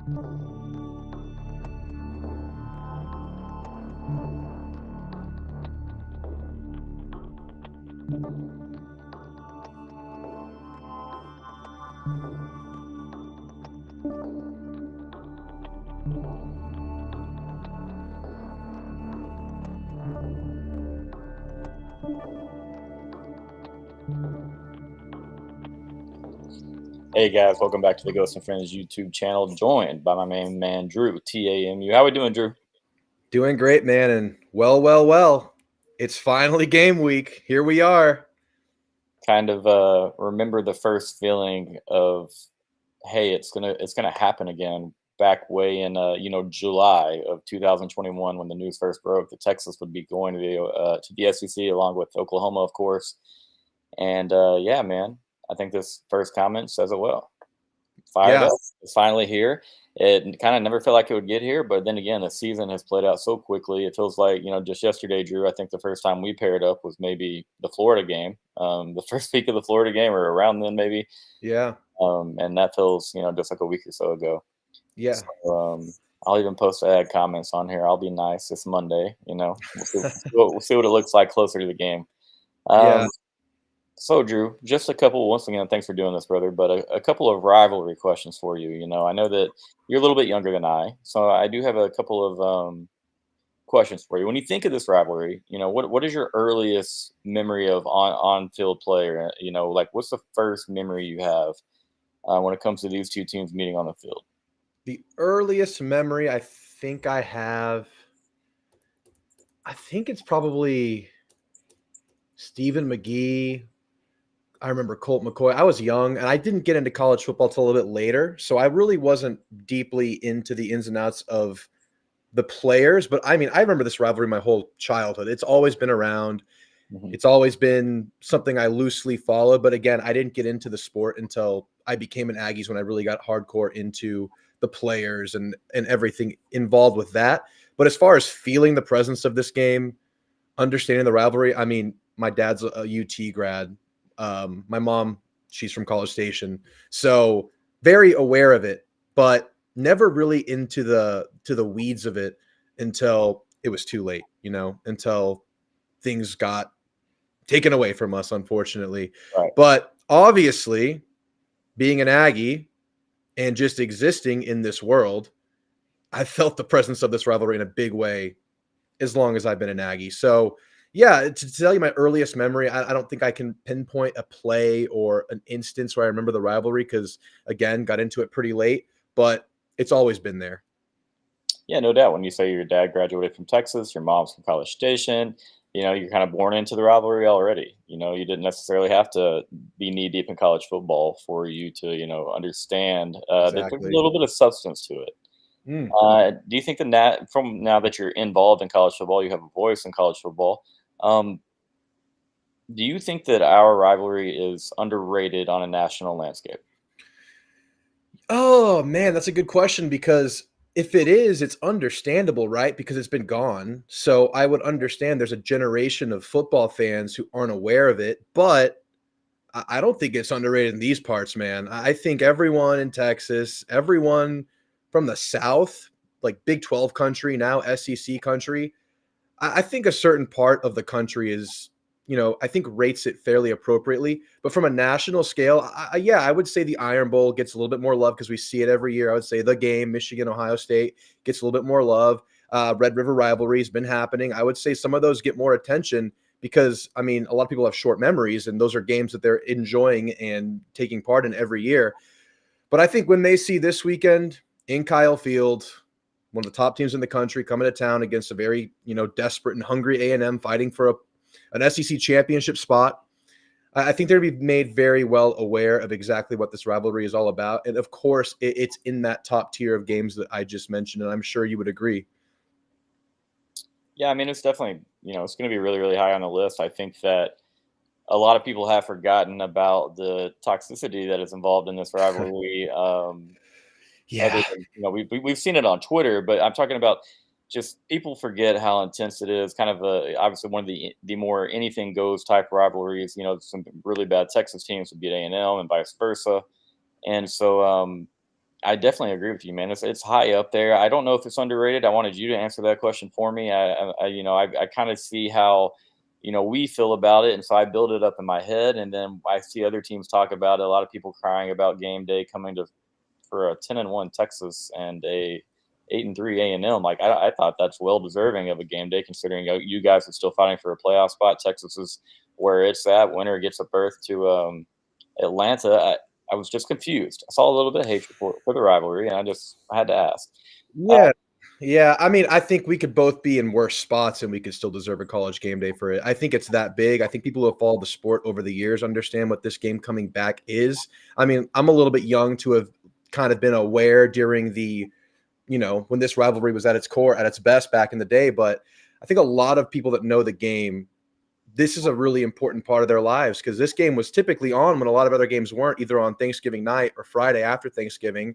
Hey guys, welcome back to the Ghost and Friends YouTube channel. Joined by my main man Drew, TAMU. How we doing, Drew? Doing great, man. And well. It's finally game week. Here we are. Kind of remember the first feeling of, hey, it's gonna happen again. Back way in July of 2021 when the news first broke that Texas would be going to the SEC along with Oklahoma, of course. And yeah, man, I think this first comment says it well. Fired Yeah. up. It's finally here. It kind of never felt like it would get here, but then again, the season has played out so quickly. It feels like, just yesterday, Drew, I think the first time we paired up was maybe the Florida game, the first week of the Florida game or around then maybe. Yeah. And that feels, just like a week or so ago. Yeah. So, I'll even post ad comments on here. I'll be nice. It's Monday, we'll see what it looks like closer to the game. Yeah. So, Drew, just a couple, once again, thanks for doing this, brother, but a couple of rivalry questions for you. I know that you're a little bit younger than I, so I do have a couple of questions for you. When you think of this rivalry, what is your earliest memory of on-field player? Like what's the first memory you have when it comes to these two teams meeting on the field? The earliest memory I think it's probably Stephen McGee. I remember Colt McCoy. I was young and I didn't get into college football till a little bit later. So I really wasn't deeply into the ins and outs of the players. But I mean, I remember this rivalry my whole childhood. It's always been around. Mhm. It's always been something I loosely followed. But again, I didn't get into the sport until I became an Aggies when I really got hardcore into the players and everything involved with that. But as far as feeling the presence of this game, understanding the rivalry, I mean, my dad's a UT grad. My mom, she's from College Station, so very aware of it, but never really into the weeds of it until it was too late. Until things got taken away from us, unfortunately. Right. But obviously, being an Aggie and just existing in this world, I felt the presence of this rivalry in a big way as long as I've been an Aggie. So, yeah, to tell you my earliest memory, I don't think I can pinpoint a play or an instance where I remember the rivalry because, again, got into it pretty late, but it's always been there. Yeah, no doubt. When you say your dad graduated from Texas, your mom's from College Station, you're kind of born into the rivalry already. You didn't necessarily have to be knee deep in college football for you to, understand that there's a Exactly. little bit of substance to it. Mm. Do you think that from now that you're involved in college football, you have a voice in college football? Um, do you think that our rivalry is underrated on a national landscape? Oh, man, that's a good question because if it is, it's understandable, right? Because it's been gone. So I would understand there's a generation of football fans who aren't aware of it, but I don't think it's underrated in these parts, man. I think everyone in Texas, everyone from the South, like Big 12 country, now SEC country, I think a certain part of the country is, I think rates it fairly appropriately. But from a national scale, yeah, I would say the Iron Bowl gets a little bit more love because we see it every year. I would say the game, Michigan, Ohio State, gets a little bit more love. Red River rivalry has been happening. I would say some of those get more attention because, I mean, a lot of people have short memories, and those are games that they're enjoying and taking part in every year. But I think when they see this weekend in Kyle Field, one of the top teams in the country coming to town against a very, desperate and hungry A&M fighting for an SEC championship spot, I think they're going to be made very well aware of exactly what this rivalry is all about. And of course, it's in that top tier of games that I just mentioned, and I'm sure you would agree. Yeah, I mean, it's definitely, it's going to be really, really high on the list. I think that a lot of people have forgotten about the toxicity that is involved in this rivalry. Other Yeah. than we've seen it on Twitter, but I'm talking about just people forget how intense it is. Kind of obviously one of the more anything goes type rivalries. Some really bad Texas teams would beat A&M and vice versa, and so I definitely agree with you, man. It's high up there. I don't know if it's underrated. I wanted you to answer that question for me. I kind of see how, we feel about it, and so I build it up in my head, and then I see other teams talk about it. A lot of people crying about game day coming to for a 10-1 Texas and a 8-3 A&M. Like I thought that's well deserving of a game day, considering you guys are still fighting for a playoff spot. Texas is where it's at. Winner gets a berth to Atlanta. I was just confused. I saw a little bit of hatred for the rivalry, and I had to ask. Uh, Yeah. Yeah, I mean, I think we could both be in worse spots and we could still deserve a college game day for it. I think it's that big. I think people who have followed the sport over the years understand what this game coming back is. I mean, I'm a little bit young to have kind of been aware during the, when this rivalry was at its core, at its best back in the day, but I think a lot of people that know the game, this is a really important part of their lives because this game was typically on when a lot of other games weren't, either on Thanksgiving night or Friday after Thanksgiving.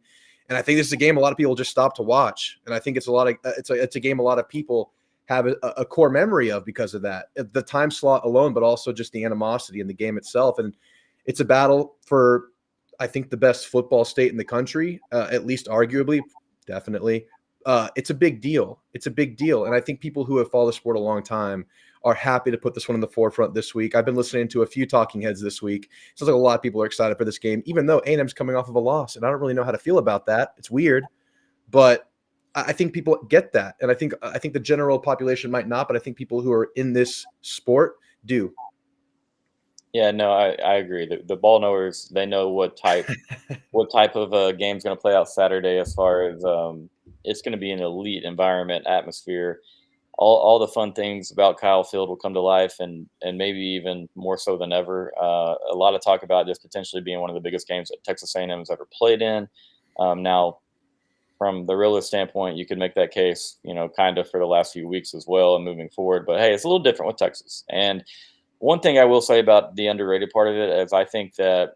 And I think this is a game a lot of people just stop to watch. And I think it's a game a lot of people have a core memory of because of that, the time slot alone, but also just the animosity in the game itself. And it's a battle for, I think, the best football state in the country, at least arguably, definitely. It's a big deal. It's a big deal. And I think people who have followed the sport a long time are happy to put this one in the forefront this week. I've been listening to a few talking heads this week. Sounds like a lot of people are excited for this game, even though A&M's coming off of a loss, and I don't really know how to feel about that. It's weird, but I think people get that, and I think the general population might not, but I think people who are in this sport do. yeah, no, I agree. The ball knowers, they know what type of game's going to play out Saturday. As far as it's going to be an elite environment, atmosphere. All the fun things about Kyle Field will come to life, and maybe even more so than ever. A lot of talk about this potentially being one of the biggest games that Texas A&M has ever played in. Now, from the realist standpoint, you could make that case, kind of for the last few weeks as well and moving forward. But hey, it's a little different with Texas. And one thing I will say about the underrated part of it is I think that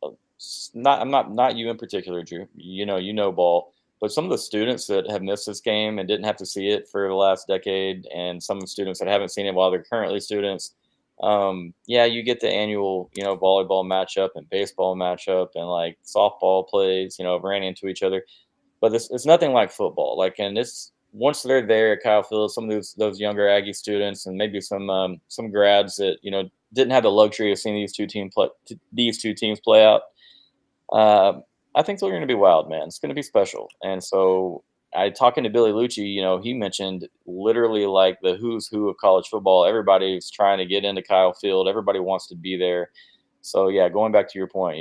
I'm not you in particular, Drew. You know ball, but some of the students that have missed this game and didn't have to see it for the last decade, and some of the students that haven't seen it while they're currently students. Yeah, you get the annual, volleyball matchup and baseball matchup and like softball plays, ran into each other, but it's nothing like football. Like, and it's once they're there at Kyle Field, some of those younger Aggie students and maybe some grads that didn't have the luxury of seeing these two teams play out. I think they're going to be wild, man. It's going to be special. And so, I talking to Billy Lucci, he mentioned literally like the who's who of college football. Everybody's trying to get into Kyle Field. Everybody wants to be there. So yeah, going back to your point,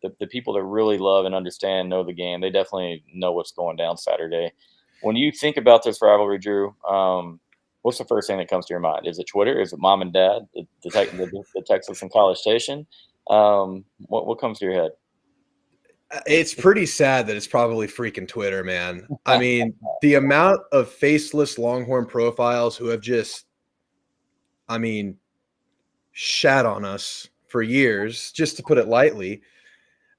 the people that really love and understand, know the game, they definitely know what's going down Saturday. When you think about this rivalry, Drew, what's the first thing that comes to your mind? Is it Twitter? Is it mom and dad, the Texas and College Station? What comes to your head? It's pretty sad that it's probably freaking Twitter, man. I mean, the amount of faceless Longhorn profiles who have just, I mean, shat on us for years, just to put it lightly.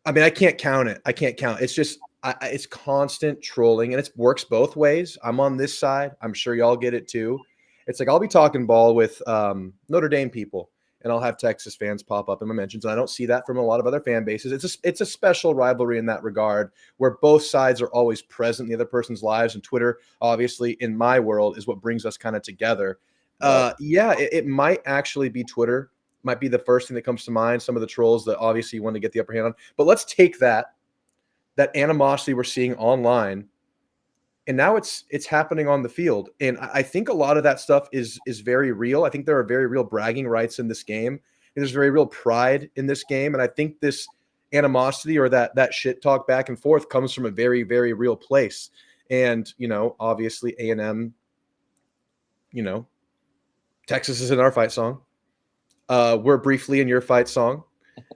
I mean, I can't count it. I can't count. It's just, it's constant trolling, and it works both ways. I'm on this side. I'm sure y'all get it too. It's like I'll be talking ball with Notre Dame people, and I'll have Texas fans pop up in my mentions, and I don't see that from a lot of other fan bases. It's a special rivalry in that regard, where both sides are always present in the other person's lives, and Twitter, obviously, in my world, is what brings us kind of together. Right. Yeah, it might actually be Twitter. Might be the first thing that comes to mind. Some of the trolls that obviously you want to get the upper hand on. But let's take that animosity we're seeing online, and now it's happening on the field. And I think a lot of that stuff is very real. I think there are very real bragging rights in this game. And there's very real pride in this game. And I think this animosity or that shit talk back and forth comes from a very, very real place. And, obviously A&M, Texas is in our fight song. We're briefly in your fight song.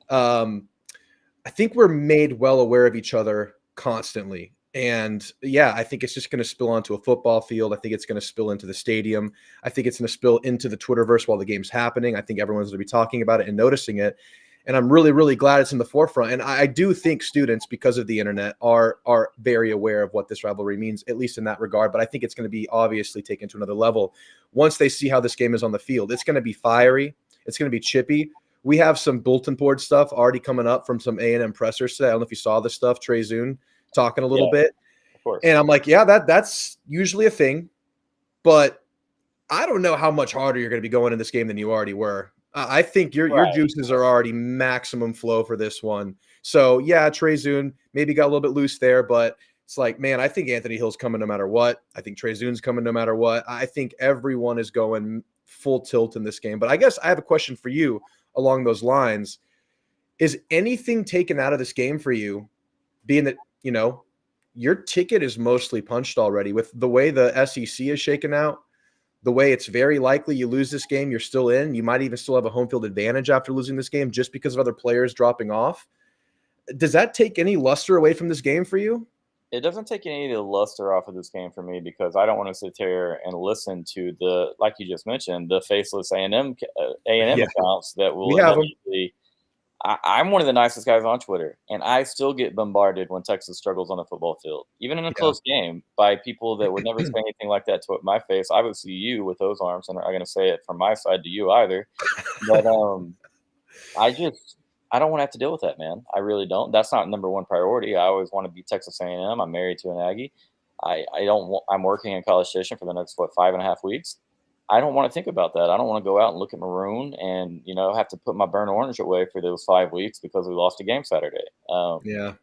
I think we're made well aware of each other constantly. And yeah, I think it's just going to spill onto a football field. I think it's going to spill into the stadium. I think it's going to spill into the Twitterverse while the game's happening. I think everyone's going to be talking about it and noticing it. And I'm really, really glad it's in the forefront. And I do think students, because of the internet, are very aware of what this rivalry means, at least in that regard. But I think it's going to be obviously taken to another level once they see how this game is on the field. It's going to be fiery. It's going to be chippy. We have some bulletin board stuff already coming up from some A&M pressers today. I don't know if you saw this stuff. Trey Zune talking a little Yeah, bit. of course. And I'm like, yeah, that's usually a thing, but I don't know how much harder you're going to be going in this game than you already were. I think your Right. juices are already maximum flow for this one. So yeah, Trey Zune maybe got a little bit loose there, but it's like, man, I think Anthony Hill's coming no matter what. I think Trey Zune's coming no matter what. I think everyone is going full tilt in this game. But I guess I have a question for you along those lines. Is anything taken out of this game for you, being that, your ticket is mostly punched already with the way the SEC is shaken out, the way it's very likely you lose this game, you're still in. You might even still have a home field advantage after losing this game just because of other players dropping off. Does that take any luster away from this game for you? It doesn't take any of the luster off of this game for me because I don't want to sit here and listen to the, like you just mentioned, the faceless A&M Yeah, accounts that we will have them. inevitably. I'm one of the nicest guys on Twitter, and I still get bombarded when Texas struggles on a football field, even in a Yeah. close game, by people that would never say anything like that to my face. Obviously, you with those arms, and I'm not going to say it from my side to you either. But I just I don't want to have to deal with that, man. I really don't. That's not number one priority. I always want to be Texas A&M. I'm married to an Aggie. I don't. I'm working in College Station for the next 5.5 weeks. I don't want to think about that. I don't want to go out and look at maroon and have to put my burnt orange away for those 5 weeks because we lost a game Saturday. Yeah.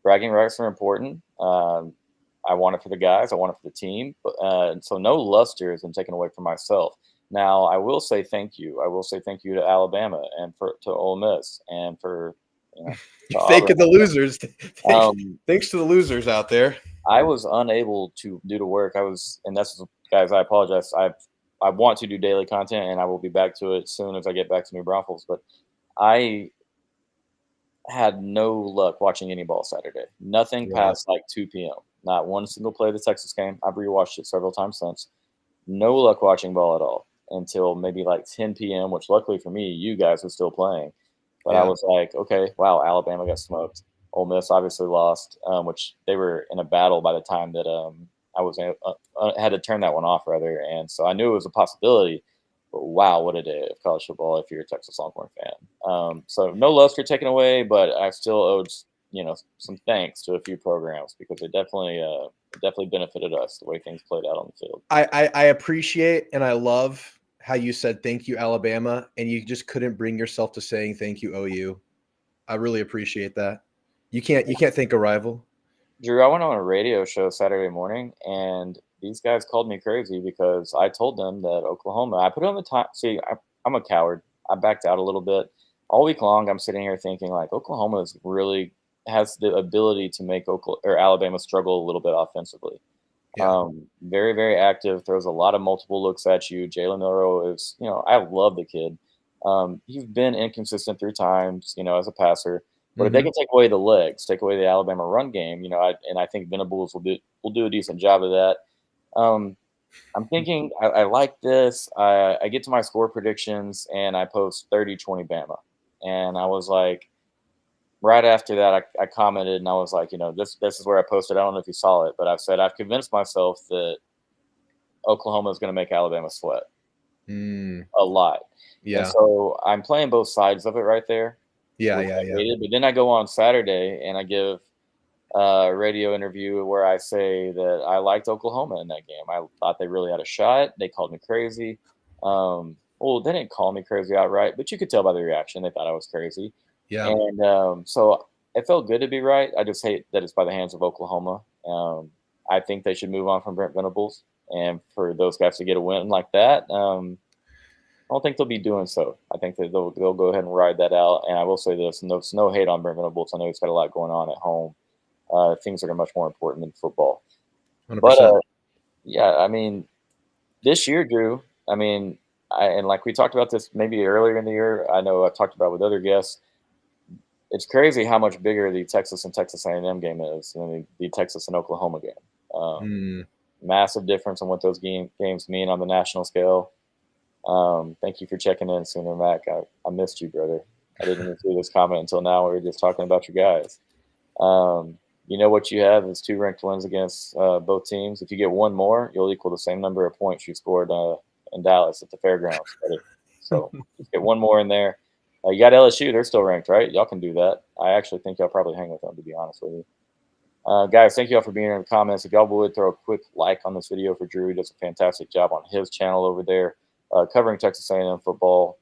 Bragging rights are important. I want it for the guys. I want it for the team. But, so no luster has been taken away from myself. Now I will say thank you. I will say thank you to Alabama and to Ole Miss and to You're Auburn. thanking the losers. Um, Thanks to the losers out there. I was unable to do the work. And that's guys. I apologize. I want to do daily content, and I will be back to it as soon as I get back to New Braunfels. But I had no luck watching any ball Saturday. Nothing Yeah. past like 2 p.m. Not one single play of the Texas game. I've rewatched it several times since. No luck watching ball at all until maybe like 10 p.m., which luckily for me, you guys were still playing. But I Yeah. was like, okay, wow, Alabama got smoked. Ole Miss obviously lost, which they were in a battle by the time that I was had to turn that one off rather, and so I knew it was a possibility. But wow, what a day of college football if you're a Texas Longhorn fan. So no luster taken away, but I still owed some thanks to a few programs because it definitely benefited us the way things played out on the field. I appreciate and I love how you said thank you, Alabama, and you just couldn't bring yourself to saying thank you, OU. I really appreciate that. You can't thank a rival. Drew, I went on a radio show Saturday morning, and these guys called me crazy because I told them that Oklahoma. I put on the time. See, I'm a coward. I backed out a little bit. All week long, I'm sitting here thinking like Oklahoma is really has the ability to make Alabama struggle a little bit offensively. Yeah. Very, very active. Throws a lot of multiple looks at you. Jalen Milroe is, I love the kid. He's been inconsistent through times, as a passer. But if they Hmm. can take away the legs, take away the Alabama run game, I think Venables will do a decent job of that. Um, I'm thinking I like this. I get to my score predictions and I post 30-20 Bama, and I was like, right after that, I commented and I was like, this is where I posted. I don't know if you saw it, but I've said I've convinced myself that Oklahoma is going to make Alabama sweat Mm, a lot, and yeah. so I'm playing both sides of it right there, Yeah. which Yeah. I Yeah. hated. But then I go on Saturday and I give a radio interview where I say that I liked Oklahoma in that game. I thought they really had a shot. They called me crazy. Well, they didn't call me crazy outright, but you could tell by the reaction they thought I was crazy. Yeah. And so it felt good to be right. I just hate that it's by the hands of Oklahoma. I think they should move on from Brent Venables, and for those guys to get a win like that, I don't think they'll be doing so. I think that they'll go ahead and ride that out. And I will say this: no hate on Brent Venables. I know he's got a lot going on at home. Things that are much more important than football. But 100%. yeah, I mean, this year, Drew. I mean, and like we talked about this maybe earlier in the year. I know I've talked about with other guests. It's crazy how much bigger the Texas and Texas A&M game is than the Texas and Oklahoma game. Mm. Massive difference in what those games mean on the national scale. Thank you for checking in, Sooner Mac. I missed you, brother. I didn't even see this comment until now. We were just talking about your guys. What you have is 2 ranked wins against both teams. If you get one more, you'll equal the same number of points you scored in Dallas at the fairgrounds. So just get one more in there. You got LSU; they're still ranked, right? Y'all can do that. I actually think y'all probably hang with them, to be honest with you. Guys, thank you all for being in the comments. If y'all would throw a quick like on this video for Drew, he does a fantastic job on his channel over there, covering Texas A&M football.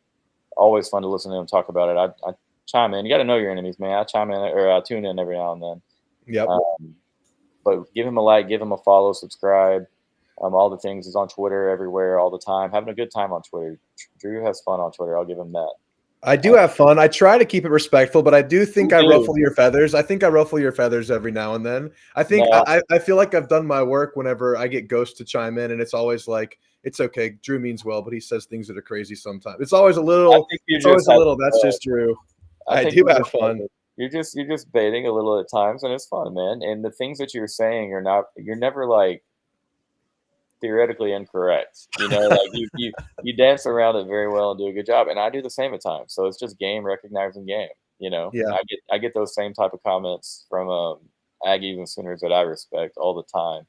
Always fun to listen to him talk about it. I chime in. You got to know your enemies, man. I chime in or I tune in every now and then. Yep. But give him a like, give him a follow, subscribe. All the things. He's on Twitter everywhere all the time, having a good time on Twitter. Drew has fun on Twitter. I'll give him that. I do have fun. I try to keep it respectful, but I do think You I do. ruffle your feathers. I think I ruffle your feathers every now and then. I think No, I feel like I've done my work whenever I get Ghost to chime in, and it's always like, it's okay. Drew means well, but he says things that are crazy sometimes. It's always a I little. think you It's always just a have. little. That's just Drew. I I think do you have just have fun. you're just baiting a little at times, and it's fun, man. And the things that you're saying are not. You're never like theoretically incorrect. You know, like you dance around it very well and do a good job. And I do the same at times. So it's just game recognizing game. You know, Yeah. I get those same type of comments from Aggies and Sooners that I respect all the time.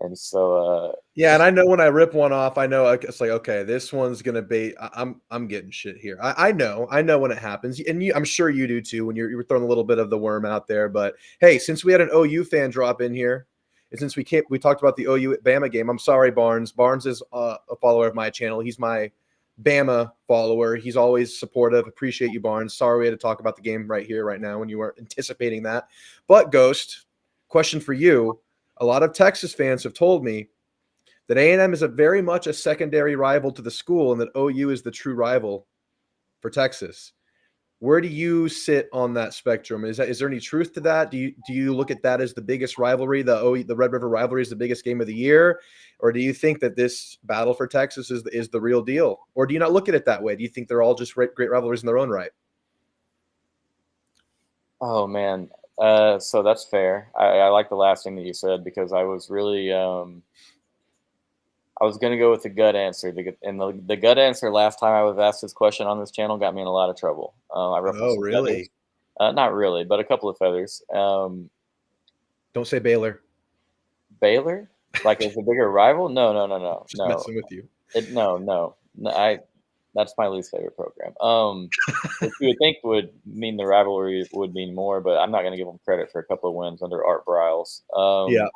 And so Yeah, and I know when I rip one off, I know it's like, okay, this one's gonna be. I'm getting shit here. I know when it happens, and I'm sure you do too when you were throwing a little bit of the worm out there. But hey, since we had an OU fan drop in here, and since we talked about the OU Bama game, I'm sorry, Barnes. Barnes is a follower of my channel. He's my Bama follower. He's always supportive. Appreciate you, Barnes. Sorry we had to talk about the game right here, right now, when you weren't anticipating that. But Ghost, question for you: a lot of Texas fans have told me that A&M is very much a secondary rival to the school, and that OU is the true rival for Texas. Where do you sit on that spectrum? Is there any truth to that? Do you look at that as the biggest rivalry? The Red River rivalry is the biggest game of the year, or do you think that this battle for Texas is the real deal? Or do you not look at it that way? Do you think they're all just great rivalries in their own right? oh man, so that's fair. I like the last thing that you said because I was really I was gonna go with the gut answer. The gut answer last time I was asked this question on this channel got me in a lot of trouble. I ruffled Oh, some feathers. really? Not really, but a couple of feathers. Don't say Baylor. Baylor, like as a bigger rival? No, no, no, no, Just no. messing with you. No. I that's my least favorite program. Which you would think would mean the rivalry would mean more, but I'm not going to give them credit for a couple of wins under Art Briles. Yeah.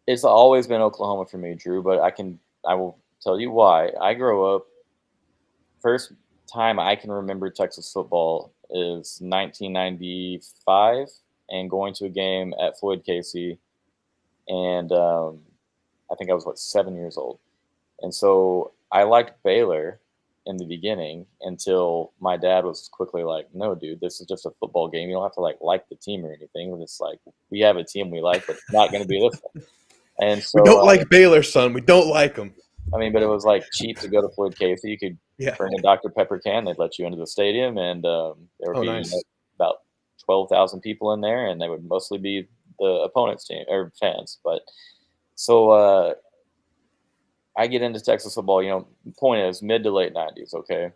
It's always been Oklahoma for me, Drew. But I will tell you why. I grow up. First time I can remember Texas football is 1995, and going to a game at Floyd Casey, and I think I was 7 years old. And so I liked Baylor in the beginning until my dad was quickly like, "No, dude, this is just a football game. You don't have to like the team or anything. We're just like we have a team we like, but it's not going to be this one." And We so don't like Baylor, son. We don't like them. I mean, but it was like cheap to go to Floyd Casey. You could Yeah. bring a Dr. Pepper can. They'd let you into the stadium, and there would Oh, be nice. about 12,000 people in there, and they would mostly be the opponent's team or fans. But so I get into Texas football. Point is mid to late '90s. Okay,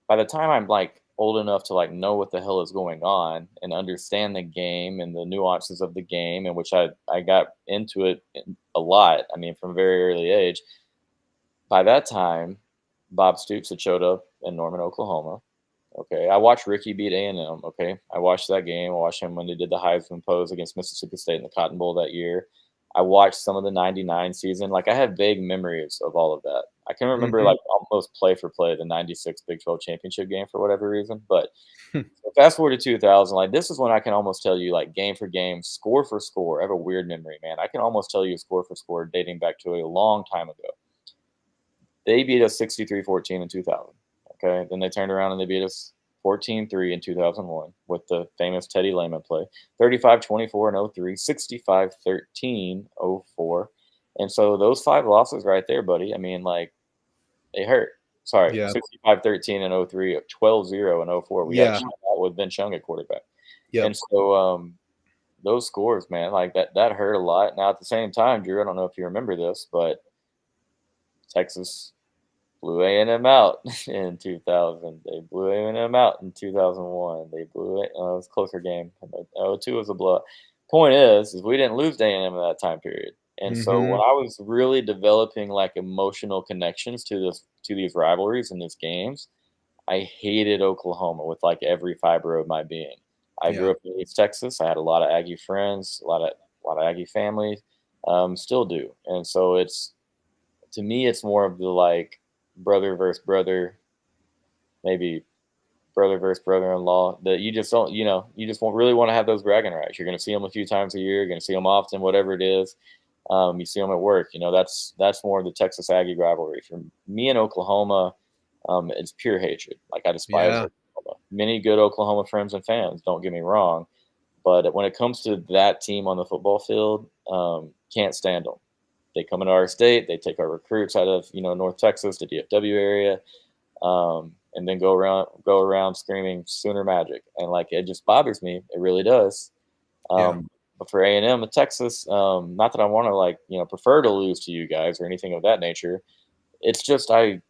by the time I'm like old enough to like know what the hell is going on and understand the game and the nuances of the game, in which I got into it a lot. I mean, from a very early age. By that time, Bob Stoops had showed up in Norman, Oklahoma. Okay, I watched Ricky beat A&M. Okay, I watched that game. I watched him when they did the Heisman pose against Mississippi State in the Cotton Bowl that year. I watched some of the '99 season. Like I have vague memories of all of that. I can remember Mhm. like almost play for play the '96 Big 12 championship game for whatever reason. But so fast forward to 2000, like this is when I can almost tell you like game for game, score for score. I have a weird memory, man. I can almost tell you score for score dating back to a long time ago. They beat us 63-14 in 2000. Okay. Then they turned around and they beat us 14-3 in 2001 with the famous Teddy Lehman play. 35-24 in 03, 65-13 04. And so those five losses right there, buddy, I mean, like, they hurt. Sorry, Yeah. 65-13 in 03, 12-0 in 04. We got Yeah. shut out with Ben Chung at quarterback. And Yep. so those scores, man, like that hurt a lot. Now at the same time, Drew, I don't know if you remember this, but Texas blew A&M out in 2000. They blew A&M out in 2001. They blew it. It was a closer game. 02 was a blowout. Point is we didn't lose to A&M in that time period. And so when Mhm. I was really developing like emotional connections to these rivalries and these games, I hated Oklahoma with like every fiber of my being. I Yeah. grew up in East Texas. I had a lot of Aggie friends, a lot of Aggie family, still do. And so it's to me, it's more of the like brother versus brother, maybe brother versus brother-in-law that you just don't, you just won't really want to have those bragging rights. You're going to see them a few times a year. You're going to see them often, whatever it is. You see them at work. That's more of the Texas Aggie rivalry. For me in Oklahoma, it's pure hatred. Like I despise Yeah. Oklahoma. Many good Oklahoma friends and fans. Don't get me wrong, but when it comes to that team on the football field, can't stand them. They come into our state. They take our recruits out of North Texas, the DFW area, and then go around screaming Sooner Magic, and like it just bothers me. It really does. Yeah. But for A&M and Texas, not that I want to prefer to lose to you guys or anything of that nature. It's just I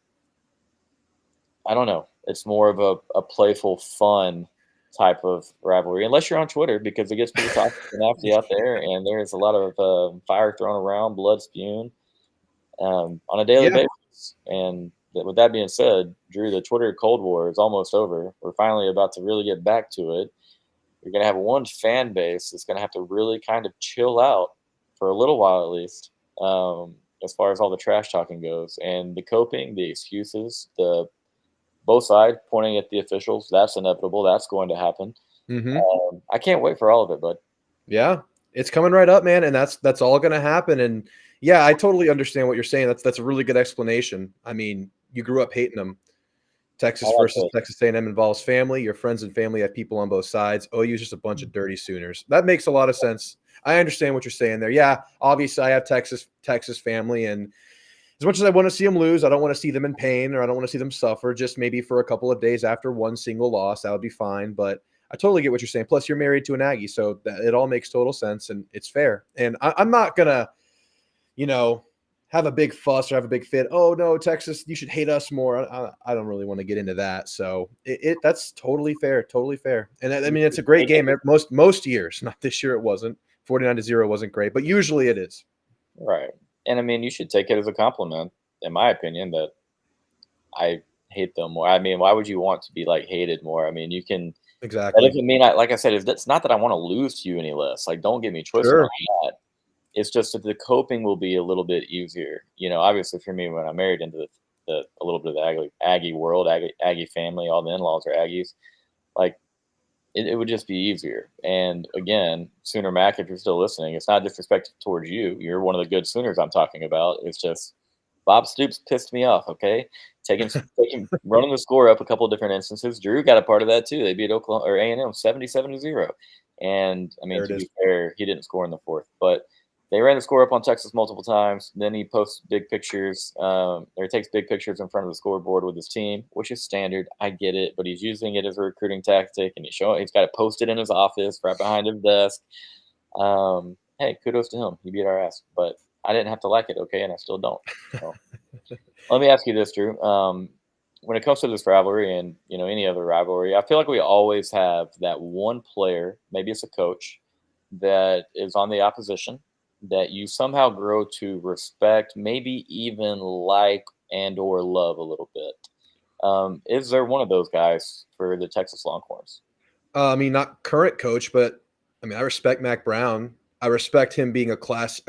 don't know. It's more of a playful, fun type of rivalry, unless you're on Twitter, because it gets pretty toxic and nasty out there, and there's a lot of fire thrown around, blood spewing on a daily Yeah. basis. And with that being said, Drew, the Twitter Cold War is almost over. We're finally about to really get back to it. You're going to have one fan base that's going to have to really kind of chill out for a little while at least, as far as all the trash talking goes. And the coping, the excuses, the both sides pointing at the officials, that's inevitable. That's going to happen. Hmm. I can't wait for all of it, bud. Yeah. It's coming right up, man, and that's all going to happen. And yeah, I totally understand what you're saying. That's a really good explanation. I mean, you grew up hating them. I Texas like versus this. Texas A&M involves family. Your friends and family have people on both sides. OU is just a bunch of dirty Sooners. That makes a lot of sense. I understand what you're saying there. Yeah, obviously I have Texas family, and as much as I want to see them lose, I don't want to see them in pain, or I don't want to see them suffer. Just maybe for a couple of days after one single loss, that would be fine. But I totally get what you're saying. Plus, you're married to an Aggie, so it all makes total sense and it's fair. And I'm not gonna you know, have a big fuss or have a big fit. Oh no, Texas, you should hate us more. I don't really want to get into that. So that's totally fair, totally fair. And I You mean, it's should a great take it game. Most years, not this year, it wasn't. 49-0 wasn't great, but usually it is. right. And I mean, you should take it as a compliment, in my opinion, that I hate them more. I mean, why would you want to be like hated more? I mean, you can. That Exactly. doesn't mean like I said, it's not that I want to lose to you any less. Like, don't get me twisted on Sure. that. It's just that the coping will be a little bit easier. Obviously for me, when I married into a little bit of the Aggie world, Aggie family, all the in-laws are Aggies. Like it would just be easier. And again, Sooner Mac, if you're still listening, it's not disrespect towards you. You're one of the good Sooners I'm talking about. It's just Bob Stoops pissed me off. Okay, taking running the score up a couple of different instances. Drew got a part of that too. They beat Oklahoma or A&M 77-0. And I mean, There it to is. be fair, he didn't score in the fourth, but they ran the score up on Texas multiple times. Then he posts big pictures, or takes big pictures in front of the scoreboard with his team, which is standard. I get it, but he's using it as a recruiting tactic, and he's got it posted in his office right behind his desk. Hey, kudos to him. He beat our ass, but I didn't have to like it, okay, and I still don't. So let me ask you this, Drew. When it comes to this rivalry and any other rivalry, I feel like we always have that one player, maybe it's a coach, that is on the opposition that you somehow grow to respect, maybe even like and or love a little bit. Is there one of those guys for the Texas Longhorns? I mean, not current coach, but I mean, I respect Mac Brown. I respect him being a class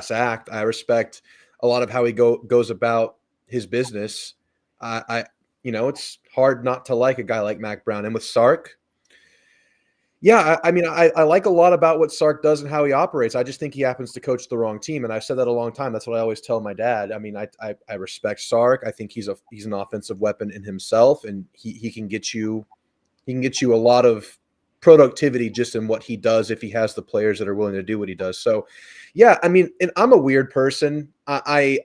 act. I respect a lot of how he goes about his business. It's hard not to like a guy like Mac Brown. And with Sark, yeah, I mean, I like a lot about what Sark does and how he operates. I just think he happens to coach the wrong team, and I've said that a long time. That's what I always tell my dad. I mean, I respect Sark. I think he's an offensive weapon in himself, and he can get you a lot of productivity just in what he does if he has the players that are willing to do what he does. So, yeah, I mean, and I'm a weird person. I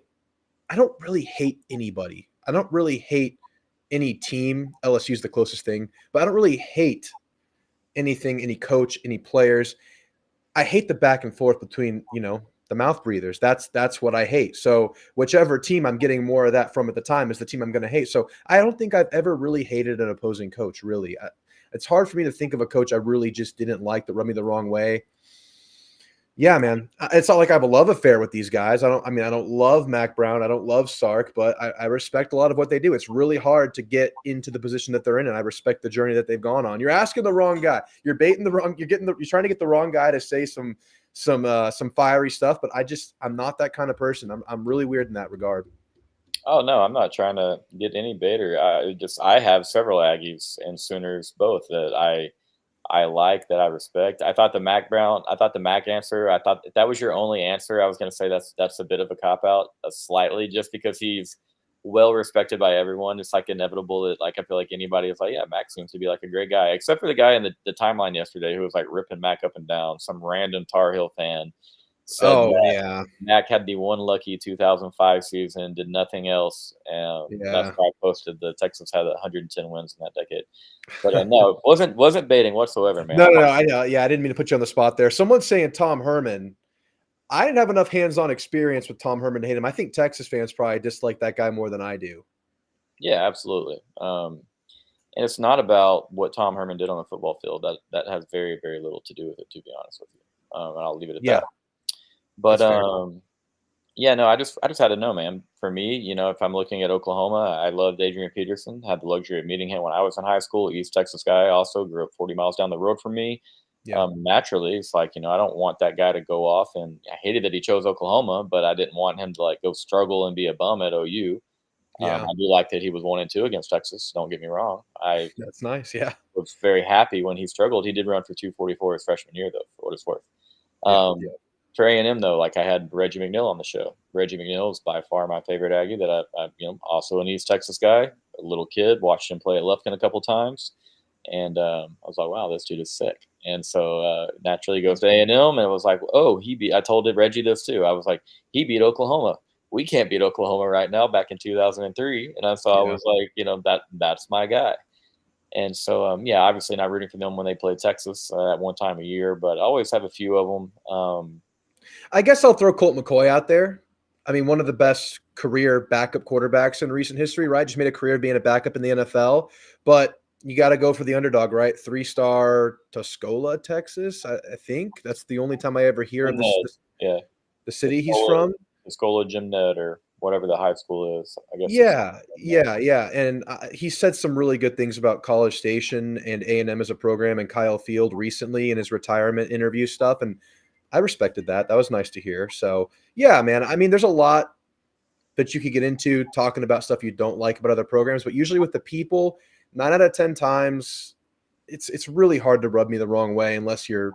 don't really hate anybody. I don't really hate any team. LSU is the closest thing, but I don't really hate anything, any coach, any players. I hate the back and forth between, the mouth breathers. That's what I hate. So whichever team I'm getting more of that from at the time is the team I'm going to hate. So I don't think I've ever really hated an opposing coach. Really, it's hard for me to think of a coach I really just didn't like that rubbed me the wrong way. Yeah, man. It's not like I have a love affair with these guys. I mean, I don't love Mac Brown. I don't love Sark, but I respect a lot of what they do. It's really hard to get into the position that they're in, and I respect the journey that they've gone on. You're asking the wrong guy. You're baiting the wrong. You're trying to get the wrong guy to say some fiery stuff. But I'm not that kind of person. I'm really weird in that regard. Oh no, I'm not trying to get any baiter. I have several Aggies and Sooners both that I like, that I respect. I thought the Mac answer, I thought if that was your only answer, I was gonna say that's a bit of a cop out, slightly, just because he's well respected by everyone. It's like inevitable that like I feel like anybody is like, yeah, Mac seems to be like a great guy, except for the guy in the timeline yesterday who was like ripping Mac up and down. Some random Tar Heel fan said Oh that yeah, Mac had the one lucky 2005 season, did nothing else. That's yeah. why I posted the Texans had 110 wins in that decade. But no, it wasn't baiting whatsoever, man. No, no, no. I know. Yeah, I didn't mean to put you on the spot there. Someone's saying Tom Herman. I didn't have enough hands-on experience with Tom Herman to hate him. I think Texas fans probably dislike that guy more than I do. Yeah, absolutely. And it's not about what Tom Herman did on the football field. That has very, very little to do with it, to be honest with you. And I'll leave it at Yeah, that. But that's fair. yeah, no, I just had to know, man. For me, if I'm looking at Oklahoma, I loved Adrian Peterson. Had the luxury of meeting him when I was in high school. East Texas guy, also grew up 40 miles down the road from me. Yeah, Naturally, it's like I don't want that guy to go off, and I hated that he chose Oklahoma, but I didn't want him to like go struggle and be a bum at OU. yeah, I do like that he was 1-2 against Texas. Don't get me wrong. I that's nice. Yeah, was very happy when he struggled. He did run for 244 his freshman year, though, for what it's worth. yeah, Um, yeah, for A&M, though, like I had Reggie McNeil on the show. Reggie McNeil is by far my favorite Aggie. That also an East Texas guy, a little kid. Watched him play at Lufkin a couple times, and I was like, wow, this dude is sick. And so naturally, he goes to A&M, and it was like, oh, he beat. I told Reggie this too. I was like, he beat Oklahoma. We can't beat Oklahoma right now. Back in 2003, and I yeah. was like, that's my guy. And so, yeah, obviously not rooting for them when they play Texas at one time a year, but I always have a few of them. I guess I'll throw Colt McCoy out there. I mean, one of the best career backup quarterbacks in recent history, right? Just made a career being a backup in the NFL, but you got to go for the underdog, right? 3-star Tuscola, Texas. I think that's the only time I ever hear of Jim Ned, yeah, the the city he's Scola, from. the Scola Jim Ned, or whatever the high school is. I guess it's Yeah, yeah, yeah, and, he said some really good things about College Station and A&M as a program and Kyle Field recently in his retirement interview stuff, and I respected that. That was nice to hear. So, yeah, man, I mean, there's a lot that you could get into talking about stuff you don't like about other programs, but usually with the people, 9 out of 10 times, it's really hard to rub me the wrong way unless there's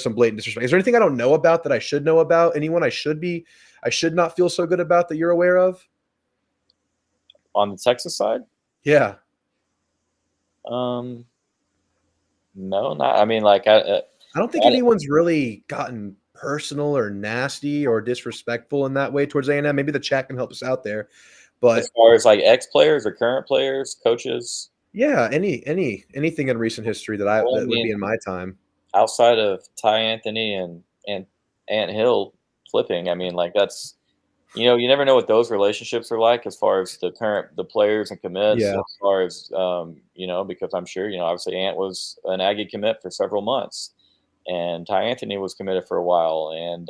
some blatant disrespect. Is there anything I don't know about that I should know about? Anyone I should not feel so good about that you're aware of? on the Texas side. Yeah. Um, no, not. I mean, like I don't think anyone's really gotten personal or nasty or disrespectful in that way towards A&M. Maybe the chat can help us out there. as But far as like ex players or current players, coaches. yeah, anything in recent history Well, I that would mean, be in my time. outside of Ty Anthony and Ant Hill flipping, I mean, like that's you never know what those relationships are like as far as the players and commits, Yeah. as far as because I'm sure obviously Ant was an Aggie commit for several months, and Ty Anthony was committed for a while, and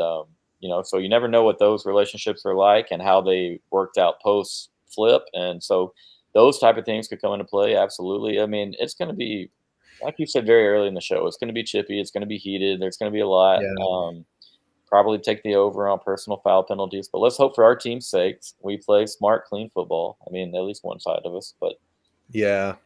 so you never know what those relationships are like and how they worked out post flip, and so those type of things could come into play. Absolutely, I mean it's going to be like you said very early in the show. It's going to be chippy. It's going to be heated. There's going to be a lot. Yeah. Probably take the over on personal foul penalties, but let's hope for our team's sakes we play smart, clean football. I mean, at least one side of us. But Yeah.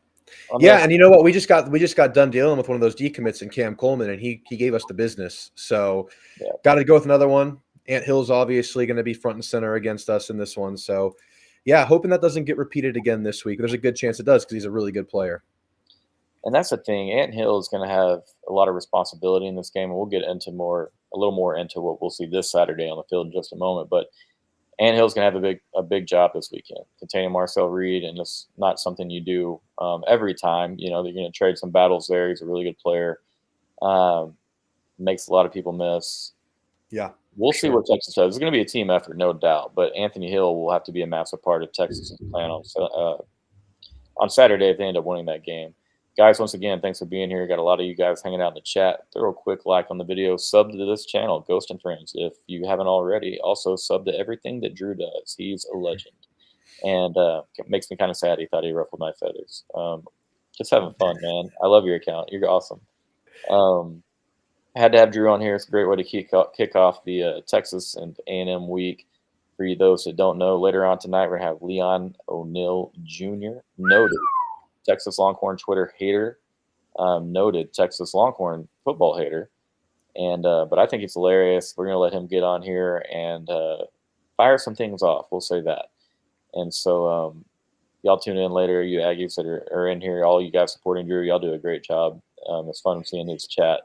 I mean, Yeah, and you know what? We just got done dealing with one of those decommits in Cam Coleman, and he gave us the business. So yeah, got to go with another one. Ant Hill's obviously going to be front and center against us in this one. So yeah, hoping that doesn't get repeated again this week. There's a good chance it does because he's a really good player. and that's the thing. Ant Hill is going to have a lot of responsibility in this game, and we'll get into a little more into what we'll see this Saturday on the field in just a moment. But Ant Hill's going to have a big job this weekend, containing Marcel Reed, and it's not something you do every time. They're going to trade some battles there. He's a really good player. Um, Makes a lot of people miss. Yeah, We'll for see sure. what Texas does. It's going to be a team effort, no doubt. But Anthony Hill will have to be a massive part of Texas's plan on Saturday if they end up winning that game. Guys, once again, thanks for being here. Got a lot of you guys hanging out in the chat. Throw a quick like on the video. Sub to this channel, Ghost and Friends, if you haven't already. Also, sub to everything that Drew does. He's a legend. And it makes me kind of sad he thought he ruffled my feathers. Just having fun, man. I love your account. You're awesome. Um, I had to have Drew on here. It's a great way to kick off the Texas and A&M week. For you those that don't know, later on tonight we're gonna have Leon O'Neal Jr., noted Texas Longhorn Twitter hater, noted Texas Longhorn football hater, and but I think it's hilarious. We're gonna let him get on here and fire some things off. We'll say that. And so y'all tune in later. You Aggies that are in here, all you guys supporting Drew, y'all do a great job. It's fun seeing his chat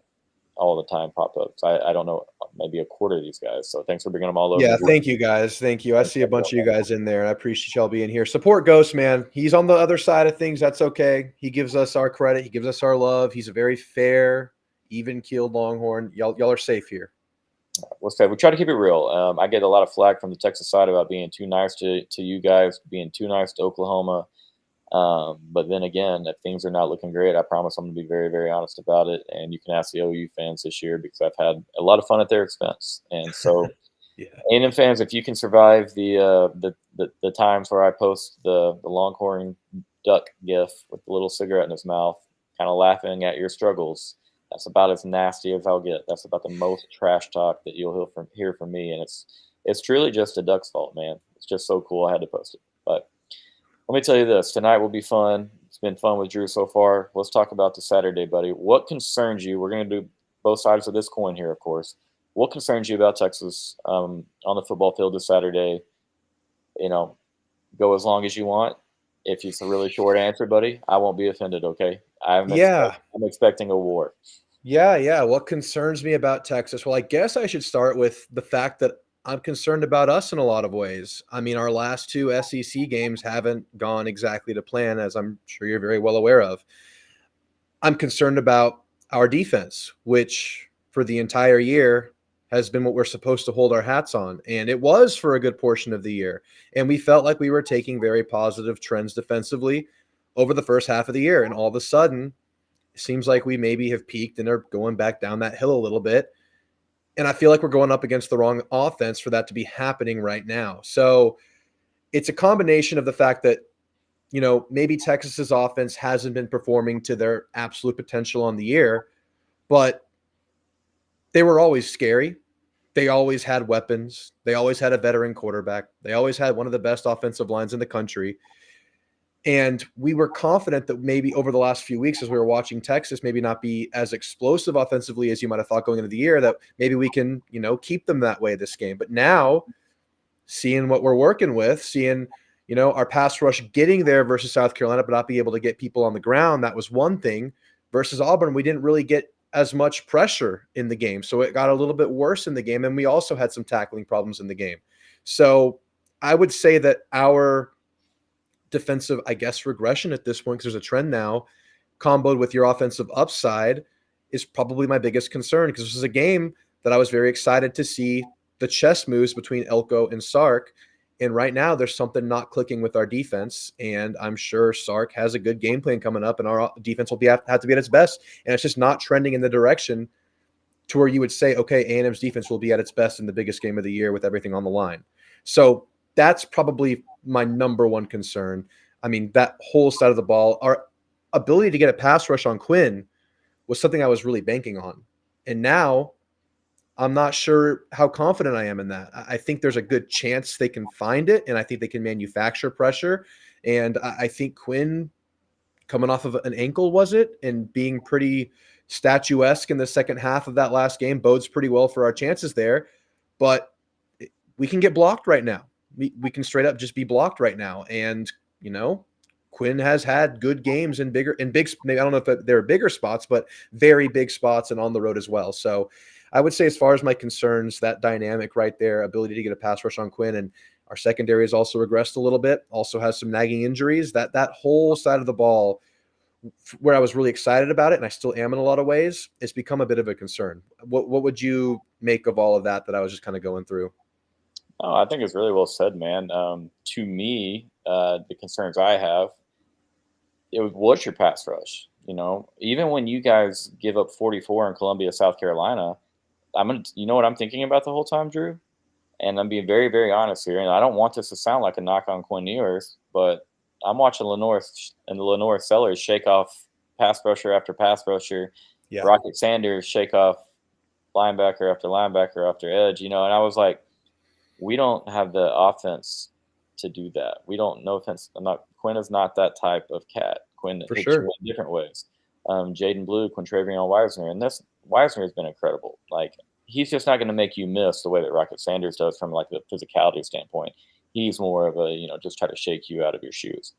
all the time pop up. So I don't know, maybe a quarter of these guys. So thanks for bringing them all over. Yeah, thank you guys. Thank you. I see a bunch of you guys in there. I appreciate y'all being here. Support Ghost, man. He's on the other side of things. That's okay. He gives us our credit. He gives us our love. He's a very fair, even-keeled Longhorn. Y'all are safe here. What's that? We try to keep it real. I get a lot of flack from the Texas side about being too nice to you guys, being too nice to Oklahoma. But then again, if things are not looking great, I promise I'm going to be very, very honest about it. And you can ask the OU fans this year because I've had a lot of fun at their expense. And so, Yeah. A&M fans, if you can survive the times where I post the Longhorn duck gif with the little cigarette in his mouth, kind of laughing at your struggles, that's about as nasty as I'll get. That's about the most trash talk that you'll hear from me, and it's truly just a duck's fault, man. It's just so cool. I had to post it, but let me tell you this: tonight will be fun. It's been fun with Drew so far. Let's talk about the Saturday, buddy. What concerns you? We're going to do both sides of this coin here, of course. What concerns you about Texas on the football field this Saturday? You know, go as long as you want. If it's a really short answer, buddy, I won't be offended. Okay, I'm expecting a war. Yeah. What concerns me about Texas? Well, I guess I should start with the fact that I'm concerned about us in a lot of ways. I mean, our last two SEC games haven't gone exactly to plan, as I'm sure you're very well aware of. I'm concerned about our defense, which for the entire year has been what we're supposed to hold our hats on. And it was for a good portion of the year. And we felt like we were taking very positive trends defensively over the first half of the year. And all of a sudden, it seems like we maybe have peaked and are going back down that hill a little bit. And I feel like we're going up against the wrong offense for that to be happening right now. So it's a combination of the fact that, maybe Texas's offense hasn't been performing to their absolute potential on the year, but they were always scary. They always had weapons. They always had a veteran quarterback. They always had one of the best offensive lines in the country. And we were confident that maybe over the last few weeks, as we were watching Texas maybe not be as explosive offensively as you might have thought going into the year, that maybe we can, keep them that way this game. But now, seeing what we're working with, seeing, our pass rush getting there versus South Carolina, but not be able to get people on the ground, that was one thing. Versus Auburn, we didn't really get as much pressure in the game. So it got a little bit worse in the game. And we also had some tackling problems in the game. So I would say that our defensive, I guess, regression at this point, because there's a trend now, comboed with your offensive upside, is probably my biggest concern, because this is a game that I was very excited to see the chess moves between Elko and Sark. And right now, there's something not clicking with our defense. And I'm sure Sark has a good game plan coming up, and our defense will have to be at its best. And it's just not trending in the direction to where you would say, okay, A&M's defense will be at its best in the biggest game of the year with everything on the line. So that's probably my number one concern. I mean, that whole side of the ball, our ability to get a pass rush on Quinn was something I was really banking on. And now I'm not sure how confident I am in that. I think there's a good chance they can find it, and I think they can manufacture pressure. And I think Quinn, coming off of an ankle, was it, and being pretty statuesque in the second half of that last game, bodes pretty well for our chances there. But we can get blocked right now. We can straight up just be blocked right now. And, Quinn has had good games in big, maybe I don't know if they're bigger spots, but very big spots and on the road as well. So I would say, as far as my concerns, that dynamic right there, ability to get a pass rush on Quinn, and our secondary has also regressed a little bit, also has some nagging injuries. That whole side of the ball, where I was really excited about it, and I still am in a lot of ways, it's become a bit of a concern. What would you make of all of that I was just kind of going through? Oh, I think it's really well said, man. To me, the concerns I have, what's your pass rush? You know, even when you guys give up 44 in Columbia, South Carolina, you know what I'm thinking about the whole time, Drew? And I'm being very, very honest here. And I don't want this to sound like a knock on Quinn Ewers, but I'm watching Lenore and the Lenore Sellers shake off pass rusher after pass rusher, Yeah, Rocket Sanders shake off linebacker after linebacker after edge, you know, and I was like, we don't have the offense to do that. We don't. No offense, I'm not. Quinn is not that type of cat. Quinn for hits you sure. in different ways. Jaden Blue, Quintravion Wisner, and this Wisner has been incredible. Like he's just not going to make you miss the way that Rocket Sanders does from like the physicality standpoint. He's more of a just try to shake you out of your shoes.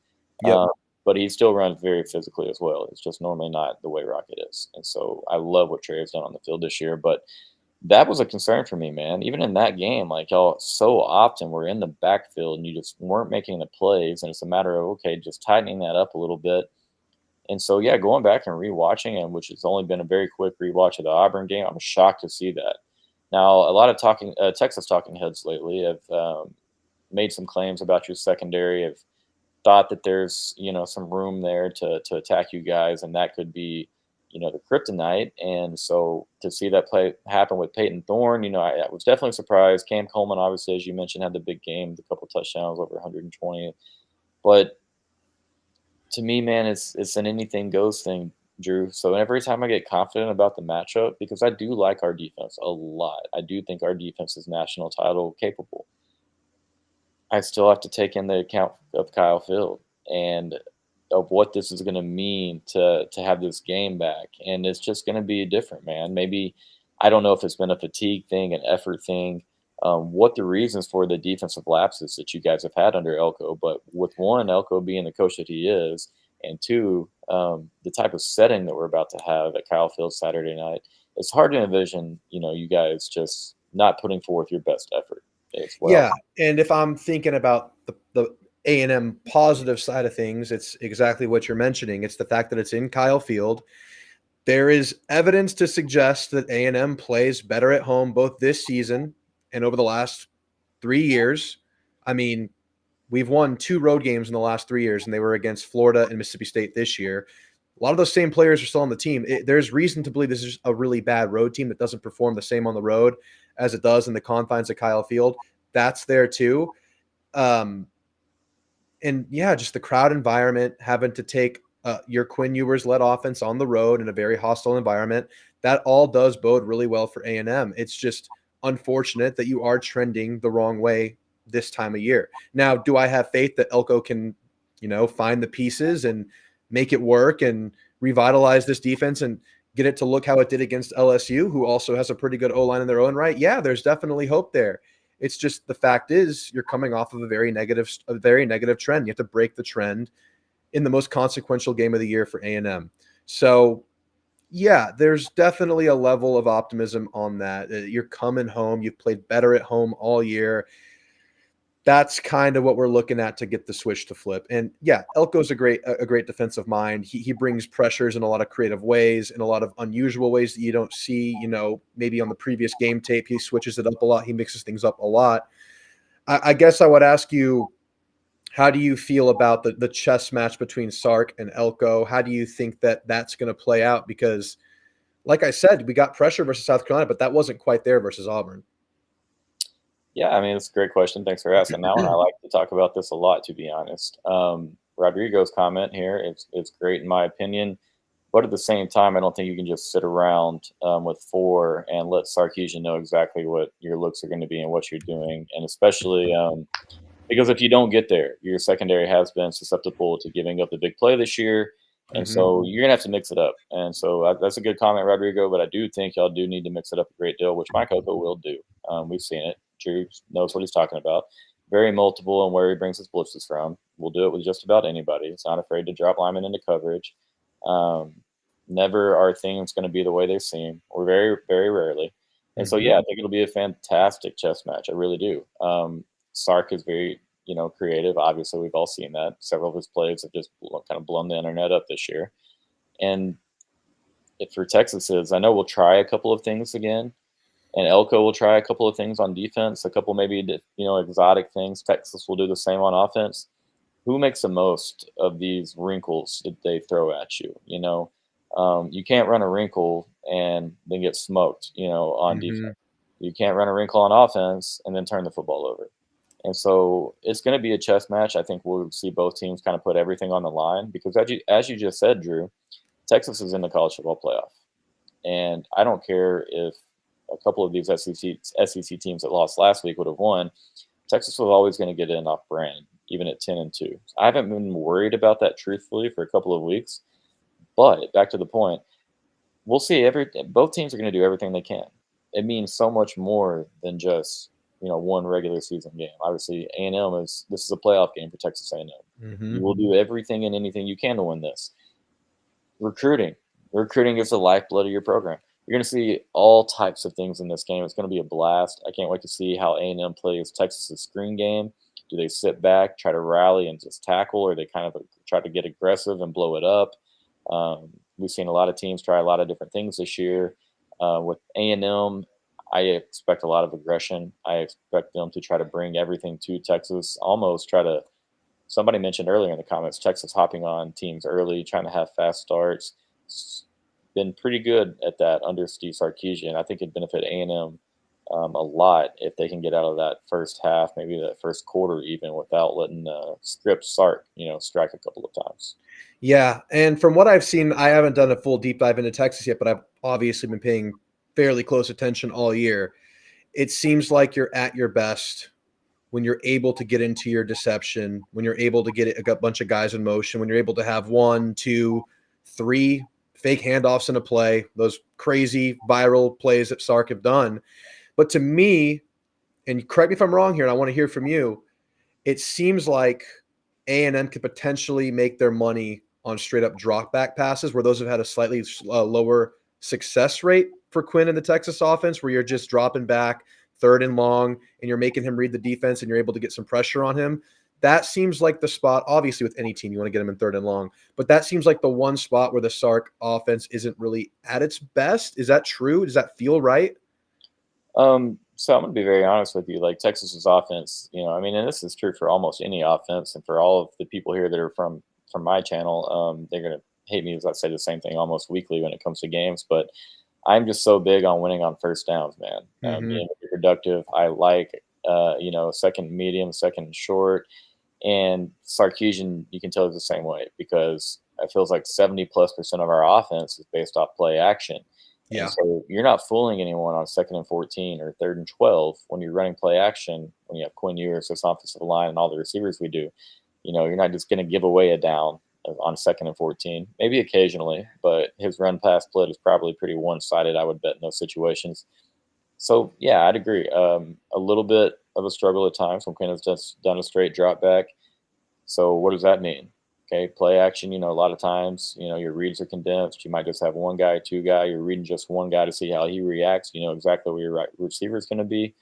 Yep. Um, but he still runs very physically as well. It's just normally not the way Rocket is. And so I love what Trey has done on the field this year. But that was a concern for me, man. Even in that game, like y'all so often were in the backfield and you just weren't making the plays. And it's a matter of, okay, just tightening that up a little bit. And so, yeah, going back and rewatching it, which has only been a very quick rewatch of the Auburn game, I'm shocked to see that. Now, a lot of Texas talking heads lately have made some claims about your secondary, have thought that there's some room there to attack you guys, and that could be the kryptonite. And so to see that play happen with Peyton Thorne, I was definitely surprised. Cam Coleman, obviously, as you mentioned, had the big game, the couple touchdowns, over 120. But to me, man, it's an anything goes thing, Drew. So every time I get confident about the matchup, because I do like our defense a lot, I do think our defense is national title capable. I still have to take in the account of Kyle Field and of what this is going to mean to have this game back, and it's just going to be different, man. Maybe I don't know if it's been a fatigue thing, an effort thing, what the reasons for the defensive lapses that you guys have had under Elko. But with one, Elko being the coach that he is, and two, the type of setting that we're about to have at Kyle Field Saturday night, it's hard to envision, you guys just not putting forth your best effort as well. Yeah, and if I'm thinking about the A&M positive side of things, it's exactly what you're mentioning. It's the fact that it's in Kyle Field. There is evidence to suggest that A&M plays better at home both this season and over the last 3 years. I mean, we've won 2 road games in the last 3 years, and they were against Florida and Mississippi State this year. A lot of those same players are still on the team. There's reason to believe this is a really bad road team that doesn't perform the same on the road as it does in the confines of Kyle Field. That's there too. Um, and yeah, just the crowd environment, having to take your Quinn Ewers led offense on the road in a very hostile environment, that all does bode really well for A&M. It's just unfortunate that you are trending the wrong way this time of year. Now, do I have faith that Elko can, find the pieces and make it work and revitalize this defense and get it to look how it did against LSU, who also has a pretty good O-line in their own right? Yeah, there's definitely hope there. It's just the fact is you're coming off of a very negative trend. You have to break the trend in the most consequential game of the year for A&M. So yeah, there's definitely a level of optimism on that. You're coming home. You've played better at home all year. That's kind of what we're looking at to get the switch to flip. And yeah, Elko's a great defensive mind. He brings pressures in a lot of creative ways, in a lot of unusual ways that you don't see, maybe on the previous game tape. He switches it up a lot. He mixes things up a lot. I guess I would ask you, how do you feel about the chess match between Sark and Elko? How do you think that that's going to play out? Because like I said, we got pressure versus South Carolina, but that wasn't quite there versus Auburn. Yeah, I mean, it's a great question. Thanks for asking that one. I like to talk about this a lot, to be honest. Rodrigo's comment here, it's great in my opinion. But at the same time, I don't think you can just sit around with 4 and let Sarkisian know exactly what your looks are going to be and what you're doing. And especially because if you don't get there, your secondary has been susceptible to giving up the big play this year. And Mhm. so you're going to have to mix it up. And so that's a good comment, Rodrigo. But I do think y'all do need to mix it up a great deal, which Mike Oko will do. We've seen it. Drew knows what he's talking about. Very multiple and where he brings his blitzes from. We'll do it with just about anybody. He's not afraid to drop linemen into coverage. Um, Never are things going to be the way they seem, or very, very rarely. And so, Mhm. yeah, I think it'll be a fantastic chess match. I really do. Sark is very, creative. Obviously, we've all seen that. Several of his plays have just kind of blown the internet up this year. And if for Texas is, I know we'll try a couple of things again, and Elko will try a couple of things on defense, a couple maybe exotic things. Texas will do the same on offense. Who makes the most of these wrinkles that they throw at you? You can't run a wrinkle and then get smoked, on defense. Mhm. You can't run a wrinkle on offense and then turn the football over. And so it's going to be a chess match. I think we'll see both teams kind of put everything on the line because, as you just said, Drew, Texas is in the college football playoff. And I don't care if a couple of these SEC teams that lost last week would have won. Texas was always going to get in off brand, even at 10-2. I haven't been worried about that truthfully for a couple of weeks. But back to the point, we'll see. Both teams are going to do everything they can. It means so much more than just one regular season game. Obviously, A&M this is a playoff game for Texas A&M. You Mhm. will do everything and anything you can to win this. Recruiting is the lifeblood of your program. You're going to see all types of things in this game. It's going to be a blast. I can't wait to see how A&M plays Texas's screen game. Do they sit back, try to rally and just tackle, or they kind of try to get aggressive and blow it up? We've seen a lot of teams try a lot of different things this year. With A&M, I expect a lot of aggression. I expect them to try to bring everything to Texas, almost try to. Somebody mentioned earlier in the comments, Texas hopping on teams early, trying to have fast starts. Been pretty good at that under Steve Sarkisian. I think it'd benefit A&M a lot if they can get out of that first half, maybe that first quarter, even without letting Script Sark, strike a couple of times. Yeah, and from what I've seen, I haven't done a full deep dive into Texas yet, but I've obviously been paying fairly close attention all year. It seems like you're at your best when you're able to get into your deception, when you're able to get a bunch of guys in motion, when you're able to have 1, 2, 3 fake handoffs in a play, those crazy viral plays that Sark have done. But to me, and correct me if I'm wrong here, and I want to hear from you, it seems like A&M could potentially make their money on straight up drop back passes, where those have had a slightly lower success rate for Quinn in the Texas offense, where you're just dropping back third and long and you're making him read the defense and you're able to get some pressure on him. That seems like the spot. Obviously, with any team, you want to get him in third and long, but that seems like the one spot where the Sark offense isn't really at its best. Is that true? Does that feel right? So I'm going to be very honest with you. Like Texas's offense, I mean, and this is true for almost any offense, and for all of the people here that are from my channel, they're going to hate me as I say the same thing almost weekly when it comes to games. But I'm just so big on winning on first downs, man. Mm-hmm. Being productive. I like, second medium, second short, and Sarkeesian. You can tell it's the same way because it feels like 70+% of our offense is based off play action. And Yeah. so you're not fooling anyone on 2nd and 14 or 3rd and 12 when you're running play action, when you have Quinn Ewers, this offensive line, and all the receivers we do. You're not just going to give away a down on 2nd and 14, maybe occasionally, but his run pass split is probably pretty one sided, I would bet, in those situations. So, yeah, I'd agree. A little bit of a struggle at times when Quinn has just done a straight drop back. So what does that mean? Okay, play action, a lot of times, your reads are condensed. You might just have one guy, two guy. You're reading just one guy to see how he reacts. You know exactly where your receiver is going to be.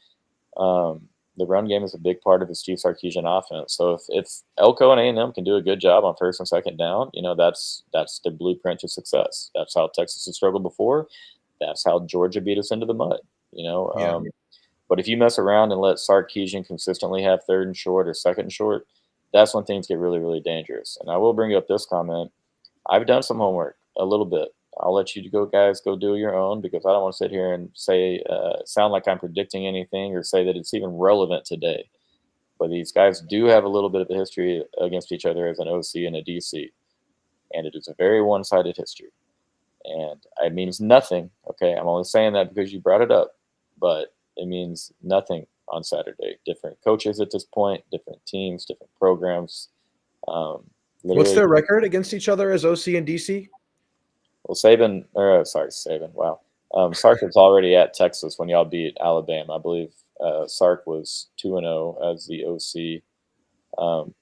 The run game is a big part of the Steve Sarkisian offense. So if Elko and A&M can do a good job on first and second down, that's the blueprint to success. That's how Texas has struggled before. That's how Georgia beat us into the mud. You know, Yeah. but if you mess around and let Sarkisian consistently have third and short or second and short, that's when things get really, really dangerous. And I will bring up this comment. I've done some homework a little bit. I'll let you guys go do your own because I don't want to sit here and say, sound like I'm predicting anything or say that it's even relevant today. But these guys do have a little bit of a history against each other as an OC and a DC. And it is a very one sided history. And it means nothing. Okay. I'm only saying that because you brought it up, but it means nothing on Saturday. Different coaches at this point, different teams, different programs. Um, What's Literally, their record against each other as OC and DC? well, Saban. Wow. Sark was already at Texas when y'all beat Alabama. I believe Sark was 2-0 as the OC.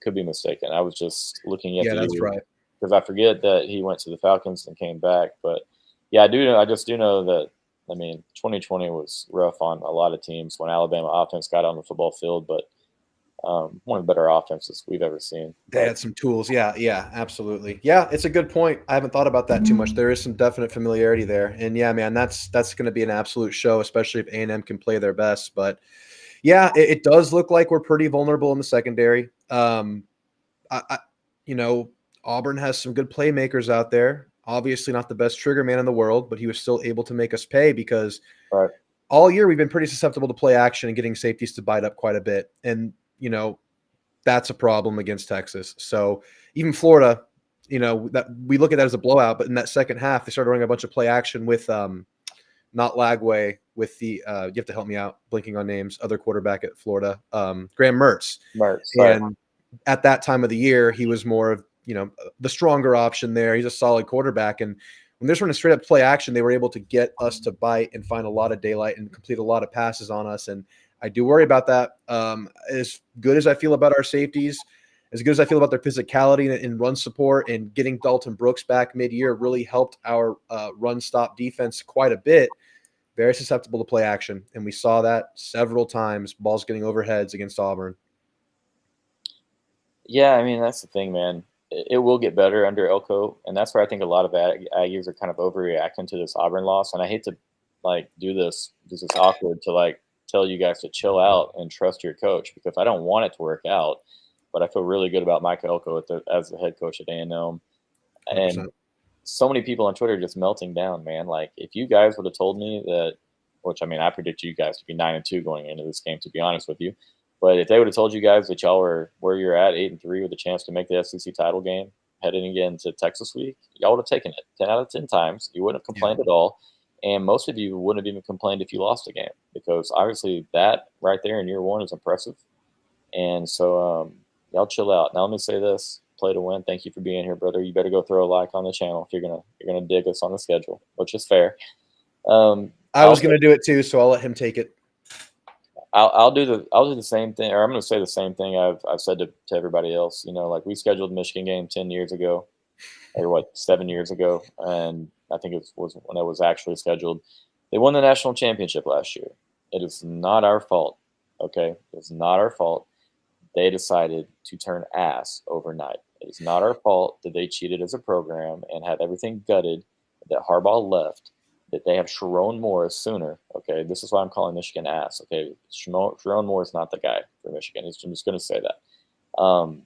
Could be mistaken. I was just looking at Yeah, the that's year right. because I forget that he went to the Falcons and came back. But yeah, I do know. I just do know that. I mean, 2020 was rough on a lot of teams when Alabama offense got on the football field, but one of the better offenses we've ever seen. They But had some tools. Yeah, yeah, absolutely. Yeah, it's a good point. I haven't thought about that too much. There is some definite familiarity there. And yeah, man, that's going to be an absolute show, especially if A&M can play their best. But yeah, it does look like we're pretty vulnerable in the secondary. I, you know, Auburn has some good playmakers out there. Obviously not the best trigger man in the world, but he was still able to make us pay because Right. all year we've been pretty susceptible to play action and getting safeties to bite up quite a bit. And, that's a problem against Texas. So even Florida, that we look at that as a blowout, but in that second half, they started running a bunch of play action with not Lagway, with the you have to help me out, blinking on names, other quarterback at Florida, Graham Mertz. Mertz, right. And at that time of the year, he was more of, the stronger option there. He's a solid quarterback. And when they're running straight up play action, they were able to get us to bite and find a lot of daylight and complete a lot of passes on us. And I do worry about that. As good as I feel about our safeties, as good as I feel about their physicality and run support, and getting Dalton Brooks back mid-year really helped our run stop defense quite a bit. Very susceptible to play action, and we saw that several times, balls getting overheads against Auburn. Yeah, I mean, that's the thing, man. It will get better under Elko, and that's where I think a lot of Aggies are kind of overreacting to this Auburn loss. And I hate to do this. This is awkward to tell you guys to chill out and trust your coach, because I don't want it to work out, but I feel really good about Mike Elko as the head coach at A&M. 100%. And so many people on Twitter just melting down, man. Like, if you guys would have told me that, which I mean, I predict you guys to be 9-2 going into this game, to be honest with you. But if they would have told you guys that y'all were where you're at, 8-3, with a chance to make the SEC title game heading again to Texas week, y'all would have taken it 10 out of 10 times. You wouldn't have complained at all. And most of you wouldn't have even complained if you lost a game, because obviously that right there in year one is impressive. And so y'all chill out. Now let me say this: play to win. Thank you for being here, brother. You better go throw a like on the channel if you're gonna dig us on the schedule, which is fair. I was going to do it too, so I'll let him take it. I'll do the same thing, or I'm going to say the same thing I've said to everybody else. Like, we scheduled the Michigan game 10 years ago, or 7 years ago, and I think it was when it was actually scheduled. They won the national championship last year. It is not our fault. Okay, it's not our fault. They decided to turn ass overnight. It is not our fault that they cheated as a program and had everything gutted, that Harbaugh left, that they have Sharon Morris sooner. Okay, this is why I'm calling Michigan ass. Okay, Sharon Moore is not the guy for Michigan. I'm just going to say that. And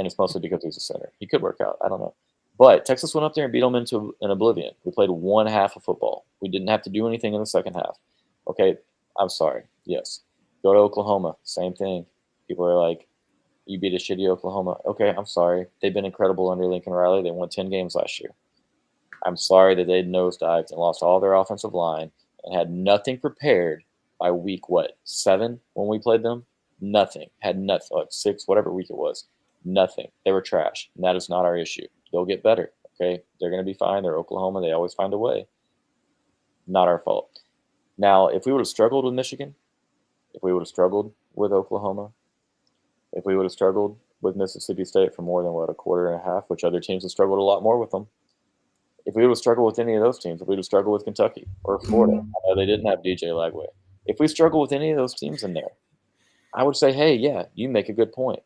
it's mostly because he's a center. He could work out. I don't know. But Texas went up there and beat them into an oblivion. We played one half of football. We didn't have to do anything in the second half. Okay, I'm sorry. Yes. Go to Oklahoma. Same thing. People are like, you beat a shitty Oklahoma. Okay, I'm sorry. They've been incredible under Lincoln Riley. They won 10 games last year. I'm sorry that they nosedived and lost all their offensive line and had nothing prepared by week 7 when we played them. Nothing. Had nothing. 6, whatever week it was. Nothing. They were trash. And that is not our issue. They'll get better. Okay, they're going to be fine. They're Oklahoma. They always find a way. Not our fault. Now, if we would have struggled with Michigan, if we would have struggled with Oklahoma, if we would have struggled with Mississippi State for more than a quarter and a half, which other teams have struggled a lot more with them. If we would have struggled with any of those teams, if we would have struggled with Kentucky or Florida, I know they didn't have DJ Lagway. If we struggle with any of those teams in there, I would say, hey, yeah, you make a good point.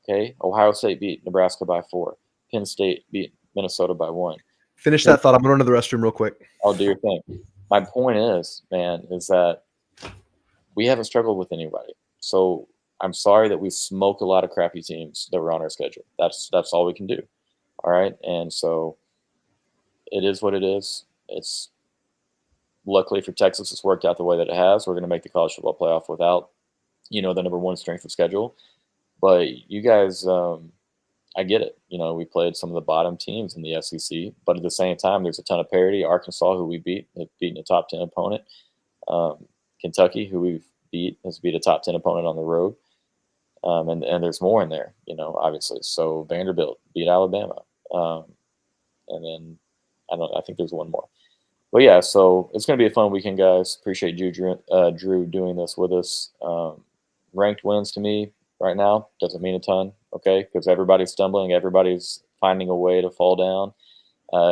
Okay, Ohio State beat Nebraska by 4. Penn State beat Minnesota by 1. Finish that thought. I'm going to the restroom real quick. I'll do your thing. My point is, man, is that we haven't struggled with anybody. So I'm sorry that we smoked a lot of crappy teams that were on our schedule. That's all we can do. All right, and so it is what it is. It's luckily for Texas, it's worked out the way that it has. We're going to make the college football playoff without, the number one strength of schedule. But you guys, I get it. We played some of the bottom teams in the SEC, but at the same time, there's a ton of parity. Arkansas, who we beat, has beaten a top 10 opponent. Kentucky, who we've beat, has beat a top 10 opponent on the road. And there's more in there, obviously. So Vanderbilt beat Alabama. And then I think there's one more. But yeah, so it's going to be a fun weekend, guys. Appreciate Drew doing this with us. Ranked wins to me right now doesn't mean a ton, okay? Because everybody's stumbling, everybody's finding a way to fall down.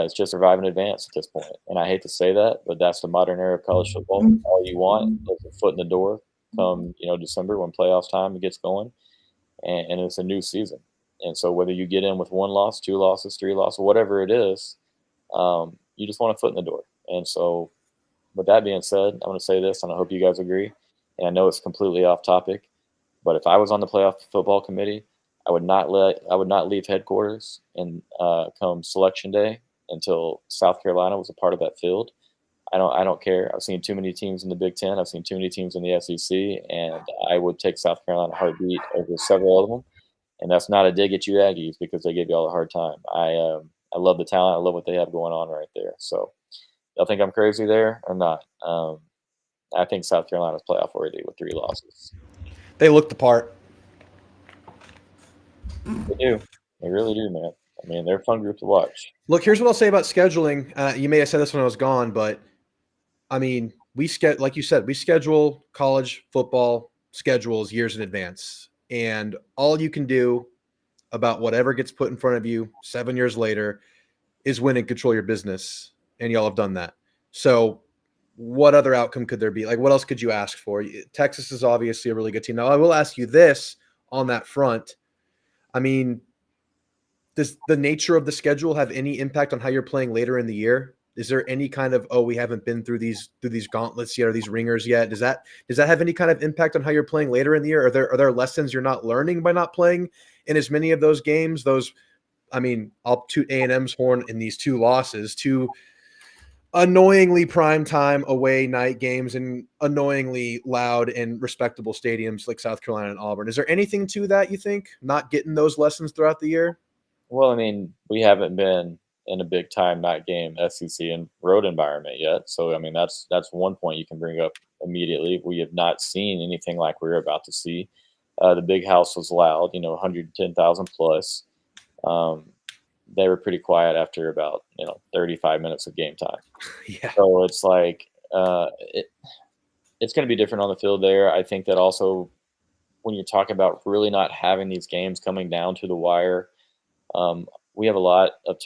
It's just survive and advance at this point. And I hate to say that, but that's the modern era of college football. All you want is a foot in the door come, December when playoffs time gets going, and it's a new season. And so whether you get in with 1 loss, 2 losses, 3 losses, whatever it is, you just want a foot in the door. And so with that being said, I'm going to say this, and I hope you guys agree. And I know it's completely off topic, but if I was on the playoff football committee, I would not leave headquarters and come selection day until South Carolina was a part of that field. I don't care. I've seen too many teams in the Big Ten. I've seen too many teams in the SEC, and I would take South Carolina heartbeat over several of them. And that's not a dig at you Aggies because they gave you all a hard time. I love the talent. I love what they have going on right there. So y'all think I'm crazy there or not? I think South Carolina's playoff worthy with 3 losses. They look the part. They do. They really do, man. I mean, they're a fun group to watch. Look, here's what I'll say about scheduling. You may have said this when I was gone, but I mean, like you said, we schedule college football schedules years in advance, and all you can do about whatever gets put in front of you 7 years later is win and control your business, and y'all have done that. So what other outcome could there be? Like, what else could you ask for? Texas is obviously a really good team. Now, I will ask you this on that front. I mean, does the nature of the schedule have any impact on how you're playing later in the year? Is there any kind of, we haven't been through these gauntlets yet or these ringers yet? Does that have any kind of impact on how you're playing later in the year? Are there lessons you're not learning by not playing in as many of those games? I'll toot A&M's horn in these 2 losses, 2 annoyingly primetime away night games and annoyingly loud and respectable stadiums like South Carolina and Auburn. Is there anything to that, you think, not getting those lessons throughout the year? Well, I mean, we haven't been in a big time night game SEC and road environment yet. So, I mean, that's one point you can bring up immediately. We have not seen anything like we're about to see. The big house was loud, 110,000 plus. They were pretty quiet after about 35 minutes of game time. Yeah. So it's like it's going to be different on the field there. I think that also when you're talking about really not having these games coming down to the wire, we have a lot of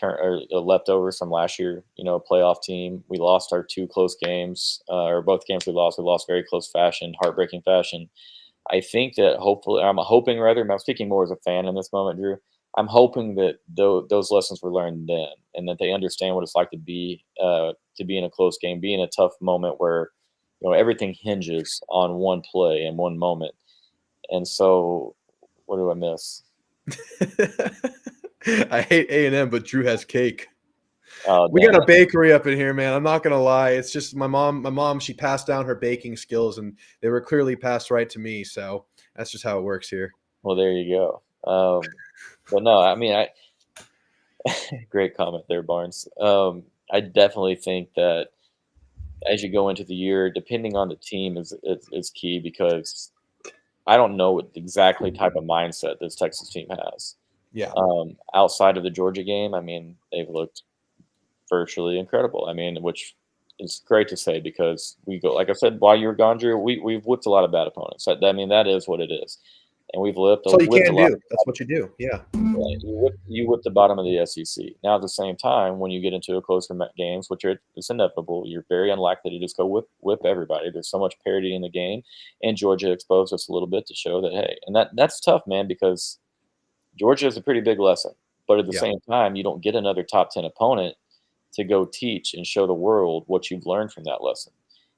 leftovers from last year. Playoff team. We lost our 2 close games, or both games we lost. We lost very close fashion, heartbreaking fashion. I think that I'm speaking more as a fan in this moment, Drew. I'm hoping that those lessons were learned then, and that they understand what it's like to be in a close game, be in a tough moment where everything hinges on one play and one moment. And so, what do I miss? I hate A&M, but Drew has cake. Oh, we got a bakery up in here, man. I'm not gonna lie. It's just my mom. She passed down her baking skills, and they were clearly passed right to me. So that's just how it works here. Well, there you go. But no, I mean, great comment there, Barnes. I definitely think that as you go into the year, depending on the team is key, because I don't know what exactly type of mindset this Texas team has. Yeah. Outside of the Georgia game, I mean, they've looked virtually incredible. I mean, which is great to say because like I said, while you were gone, Drew, we've whipped a lot of bad opponents. I mean, that is what it is. And we've whipped That's all you whipped can a lot. do. That's what you do. Yeah. Right. You whip the bottom of the SEC. Now, at the same time, when you get into a closer games, which it's inevitable, you're very unlikely to just go whip everybody. There's so much parity in the game, and Georgia exposed us a little bit to show that, hey, and that's tough, man, because Georgia is a pretty big lesson. But at the same time, you don't get another top 10 opponent to go teach and show the world what you've learned from that lesson.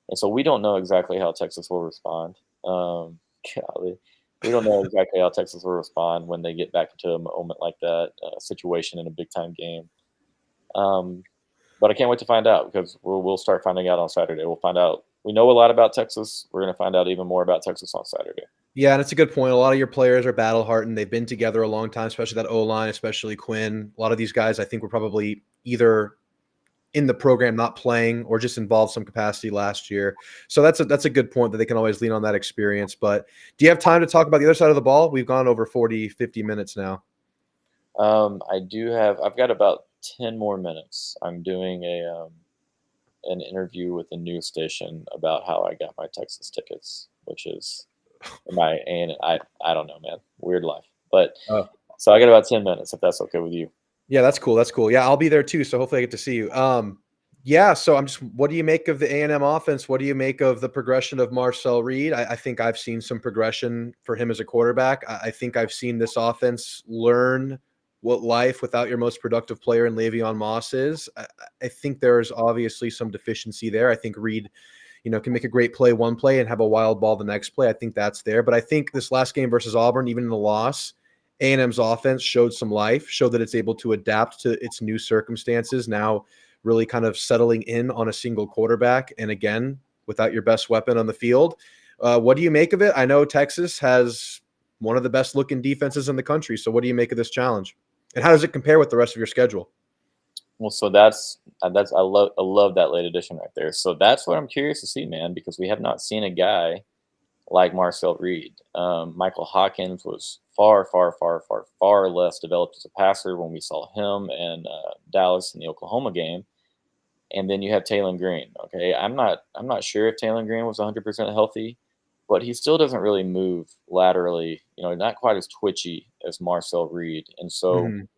And so we don't know exactly how Texas will respond. Golly. We don't know exactly how Texas will respond when they get back into a moment like that, situation in a big-time game. But I can't wait to find out, because we'll start finding out on Saturday. We'll find out. We know a lot about Texas. We're going to find out even more about Texas on Saturday. Yeah, and it's a good point. A lot of your players are battle-hardened. They've been together a long time, especially that O-line, especially Quinn. A lot of these guys, I think, were probably either in the program not playing or just involved some capacity last year. So that's a good point that they can always lean on that experience. But do you have time to talk about the other side of the ball? We've gone over 40, 50 minutes now. I've got about 10 more minutes. I'm doing an interview with a news station about how I got my Texas tickets, which is I don't know, man, weird life. But so I got about 10 minutes, if that's okay with you. Yeah, that's cool. That's cool. Yeah, I'll be there too. So hopefully I get to see you. So what do you make of the A&M offense? What do you make of the progression of Marcel Reed? I think I've seen some progression for him as a quarterback. I think I've seen this offense learn what life without your most productive player in Le'Veon Moss is. I think there's obviously some deficiency there. I think Reed, can make a great play one play and have a wild ball the next play. I think that's there. But I think this last game versus Auburn, even in the loss, A&M's offense showed some life, showed that it's able to adapt to its new circumstances, now really kind of settling in on a single quarterback. And again, without your best weapon on the field. What do you make of it? I know Texas has one of the best looking defenses in the country. So what do you make of this challenge? And how does it compare with the rest of your schedule? Well, so that's I love that late addition right there. So that's what I'm curious to see, man, because we have not seen a guy like Marcel Reed. Michael Hawkins was far, far, far, far, far less developed as a passer when we saw him in Dallas in the Oklahoma game. And then you have Taylon Green. Okay, I'm not sure if Taylon Green was 100% healthy, but he still doesn't really move laterally. Not quite as twitchy as Marcel Reed. And so Mhm.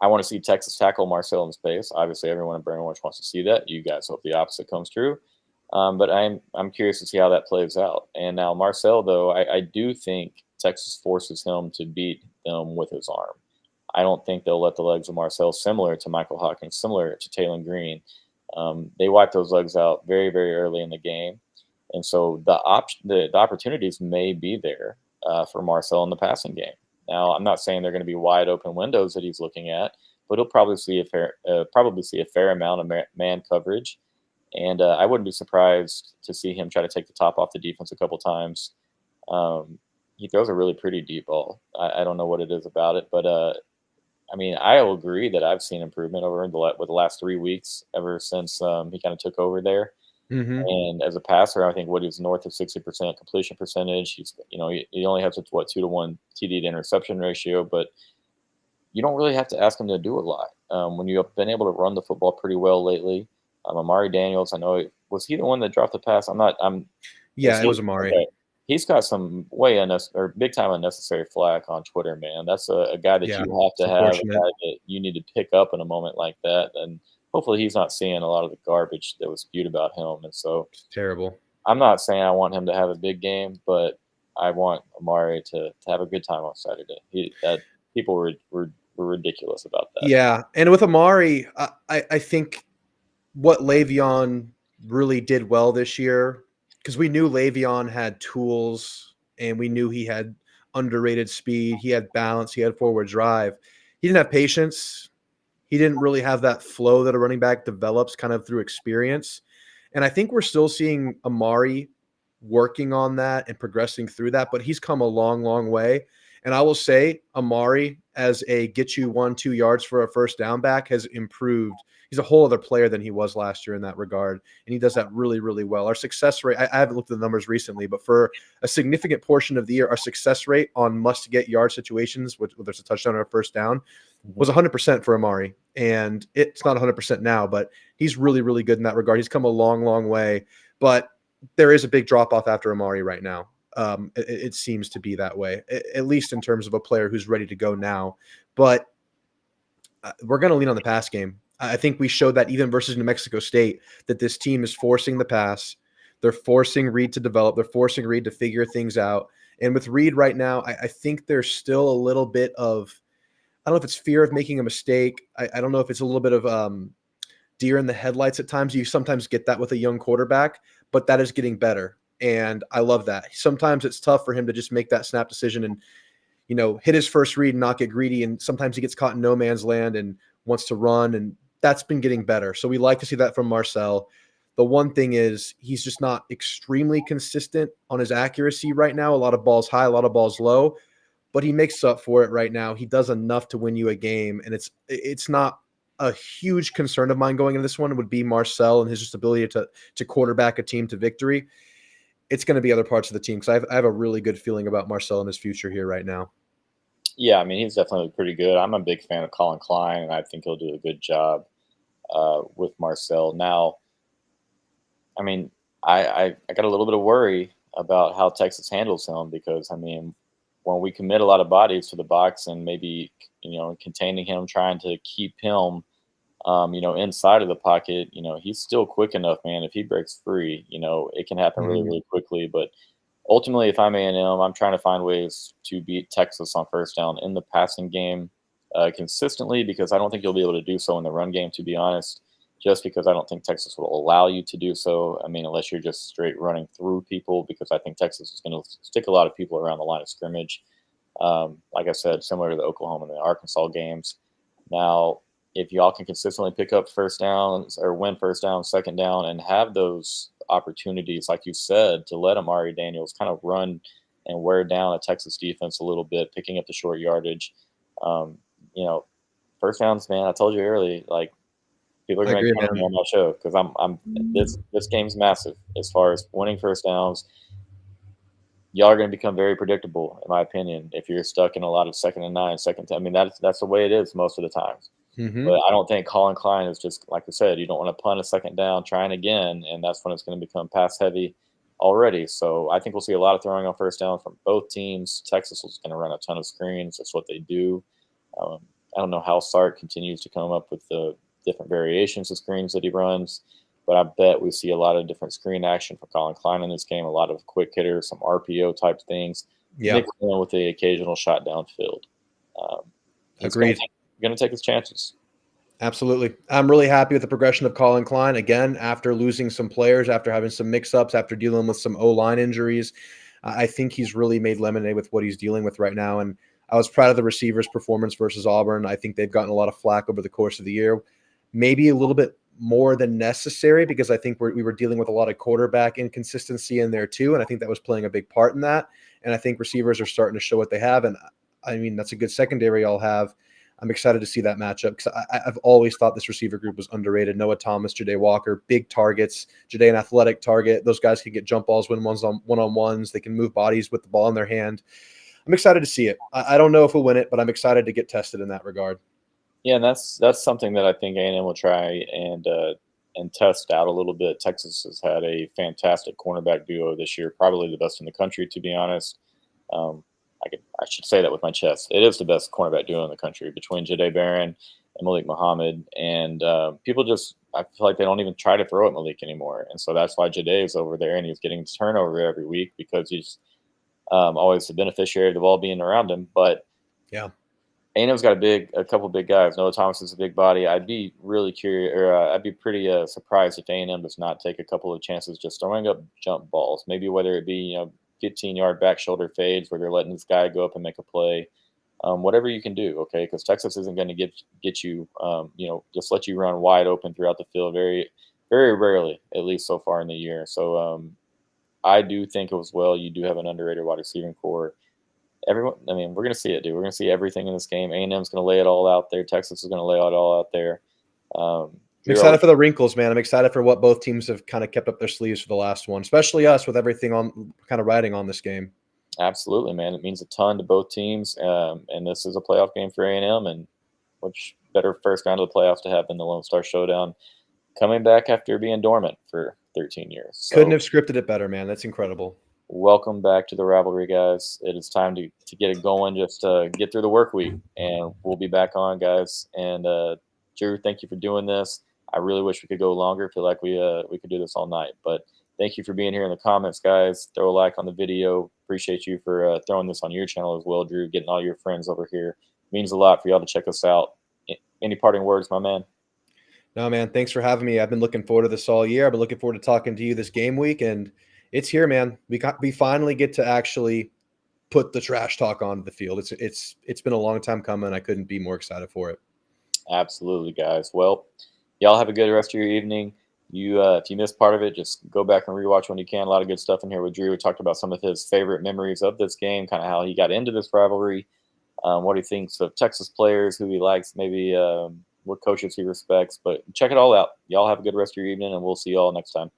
I want to see Texas tackle Marcel in space. Obviously, everyone in Brainwash wants to see that. You guys hope the opposite comes true. But I'm curious to see how that plays out. And now Marcel, though, I do think Texas forces him to beat them with his arm. I don't think they'll let the legs of Marcel, similar to Michael Hawkins, similar to Taylon Green. They wipe those legs out very, very early in the game, and so the opportunities may be there for Marcel in the passing game. Now, I'm not saying they're going to be wide open windows that he's looking at, but he'll probably see a fair amount of man coverage, and I wouldn't be surprised to see him try to take the top off the defense a couple times. He throws a really pretty deep ball. I don't know what it is about it, but I mean, I will agree that I've seen improvement over with the last 3 weeks, ever since he kind of took over there. Mhm. And as a passer, I think Woody's north of 60% completion percentage. He only has a 2-to-1 TD to interception ratio, but you don't really have to ask him to do a lot. When you have been able to run the football pretty well lately, Amari Daniels, I know, was he the one that dropped the pass? I'm not. Was Yeah, it he was Amari. okay? He's got some way unnecessary, or big time unnecessary flack on Twitter, man. That's a guy that Yeah, you have it's to have, a unfortunate. guy that you need to pick up in a moment like that. And hopefully, he's not seeing a lot of the garbage that was spewed about him. And so, It's terrible. I'm not saying I want him to have a big game, but I want Amari to have a good time on Saturday. That people were ridiculous about that. Yeah, and with Amari, I think what Le'Veon really did well this year, because we knew Le'Veon had tools and we knew he had underrated speed, he had balance, he had forward drive. He didn't have patience. He didn't really have that flow that a running back develops kind of through experience. And I think we're still seeing Amari working on that and progressing through that, but he's come a long, long way. And I will say, Amari, as a get you 1-2 yards for a first down back, has improved. He's a whole other player than he was last year in that regard. And he does that really, really well. Our success rate, I haven't looked at the numbers recently, but for a significant portion of the year, our success rate on must get yard situations, whether it's a touchdown or a first down, was Mhm. 100% for Amari. And it's not 100% now, but he's really, really good in that regard. He's come a long, long way. But there is a big drop off after Amari right now. It seems to be that way, at least in terms of a player who's ready to go now. But we're going to lean on the pass game. I think we showed that even versus New Mexico State, that this team is forcing the pass. They're forcing Reed to develop. They're forcing Reed to figure things out. And with Reed right now, I think there's still a little bit of, I don't know if it's fear of making a mistake. I don't know if it's a little bit of deer in the headlights at times. You sometimes get that with a young quarterback, but that is getting better. And I love that. Sometimes it's tough for him to just make that snap decision and, hit his first read and not get greedy. And sometimes he gets caught in no man's land and wants to run. And that's been getting better. So we like to see that from Marcel. The one thing is he's just not extremely consistent on his accuracy right now. A lot of balls high, a lot of balls low, but he makes up for it right now. He does enough to win you a game. And it's not a huge concern of mine going into this one. Would be Marcel and his just ability to quarterback a team to victory. It's going to be other parts of the team because I have a really good feeling about Marcel and his future here right now. Yeah, I mean, he's definitely pretty good. I'm a big fan of Colin Klein, and I think he'll do a good job with Marcel. Now, I mean, I got a little bit of worry about how Texas handles him because, I mean, when we commit a lot of bodies to the box and maybe, containing him, trying to keep him, inside of the pocket, he's still quick enough, man. If he breaks free, it can happen really, Mhm. really quickly. But ultimately, if I'm A&M, I'm trying to find ways to beat Texas on first down in the passing game consistently because I don't think you'll be able to do so in the run game, to be honest, just because I don't think Texas will allow you to do so. I mean, unless you're just straight running through people, because I think Texas is going to stick a lot of people around the line of scrimmage. Like I said, similar to the Oklahoma and the Arkansas games. Now, if y'all can consistently pick up first downs or win first down, second down, and have those opportunities, like you said, to let Amari Daniels kind of run and wear down a Texas defense a little bit, picking up the short yardage. Um, you know, first downs, man. I told you early, like people are I gonna make agree, fun of me man. on my show because I'm this game's massive as far as winning first downs. Y'all are going to become very predictable, in my opinion, if you're stuck in a lot of second and nine, second. I mean, that's the way it is most of the times. Hmm. But I don't think Colin Klein is just like I said. You don't want to punt a second down, trying again, and that's when it's going to become pass heavy already. So I think we'll see a lot of throwing on first down from both teams. Texas is going to run a ton of screens. That's what they do. Um, I don't know how Sark continues to come up with the different variations of screens that he runs, but I bet we see a lot of different screen action for Colin Klein in this game, a lot of quick hitters, some RPO type things, Yeah, mixed in with the occasional shot downfield. Um, he's agreed. going to take his chances. Absolutely. I'm really happy with the progression of Colin Klein. Again, after losing some players, after having some mix-ups, after dealing with some O-line injuries, I think he's really made lemonade with what he's dealing with right now. And I was proud of the receivers' performance versus Auburn. I think they've gotten a lot of flack over the course of the year, maybe a little bit more than necessary because I think we were dealing with a lot of quarterback inconsistency in there too. And I think that was playing a big part in that. And I think receivers are starting to show what they have. And I mean, that's a good secondary I'll have. I'm excited to see that matchup because I've always thought this receiver group was underrated. Noah Thomas, Jade Walker, big targets. Jade, an athletic target. Those guys can get jump balls, win ones on one-on-ones. They can move bodies with the ball in their hand. I'm excited to see it. I don't know if we'll win it, but I'm excited to get tested in that regard. Yeah, and that's something that I think A&M will try and test out a little bit. Texas has had a fantastic cornerback duo this year, probably the best in the country, to be honest. Um, I should say that with my chest. It is the best cornerback duo in the country between Jade Barron and Malik Muhammad. And people just I feel like they don't even try to throw at Malik anymore, and so that's why Jade is over there and he's getting turnover every week because he's always the beneficiary of the ball being around him. But Yeah. A&M's got a couple big guys. Noah Thomas is a big body. I'd be really curious, or I'd be pretty surprised if A&M does not take a couple of chances just throwing up jump balls. Maybe whether it be 15-yard back shoulder fades where they're letting this guy go up and make a play. Whatever you can do, okay? Because Texas isn't going to get you, just let you run wide open throughout the field very, very rarely, at least so far in the year. So I do think as well. You do have an underrated wide receiving core. Everyone, I mean, we're going to see it, dude. We're going to see everything in this game. A&M's going to lay it all out there. Texas is going to lay it all out there. I'm Drew, excited for the wrinkles, man. I'm excited for what both teams have kind of kept up their sleeves for the last one, especially us with everything on kind of riding on this game. absolutely, man. It means a ton to both teams, and this is a playoff game for A&M. And which better first round of the playoffs to have than the Lone Star Showdown, coming back after being dormant for 13 years. Couldn't So have scripted it better, man. That's incredible. welcome back to the Rivalry, guys. It is time to get it going, just get through the work week, and we'll be back on, guys. And Drew, thank you for doing this. I really wish we could go longer. Feel like we could do this all night, but thank you for being here in the comments, guys. Throw a like on the video. Appreciate you for throwing this on your channel as well, Drew. Getting all your friends over here means a lot for y'all to check us out. Any parting words, my man? No, man. Thanks for having me. I've been looking forward to this all year. I've been looking forward to talking to you this game week, and it's here, man. We finally get to actually put the trash talk onto the field. It's been a long time coming. I couldn't be more excited for it. Absolutely, guys. Well, y'all have a good rest of your evening. If you missed part of it, just go back and rewatch when you can. A lot of good stuff in here with Drew. We talked about some of his favorite memories of this game, kind of how he got into this rivalry, what he thinks of Texas players, who he likes, maybe what coaches he respects. But check it all out. Y'all have a good rest of your evening, and we'll see y'all next time.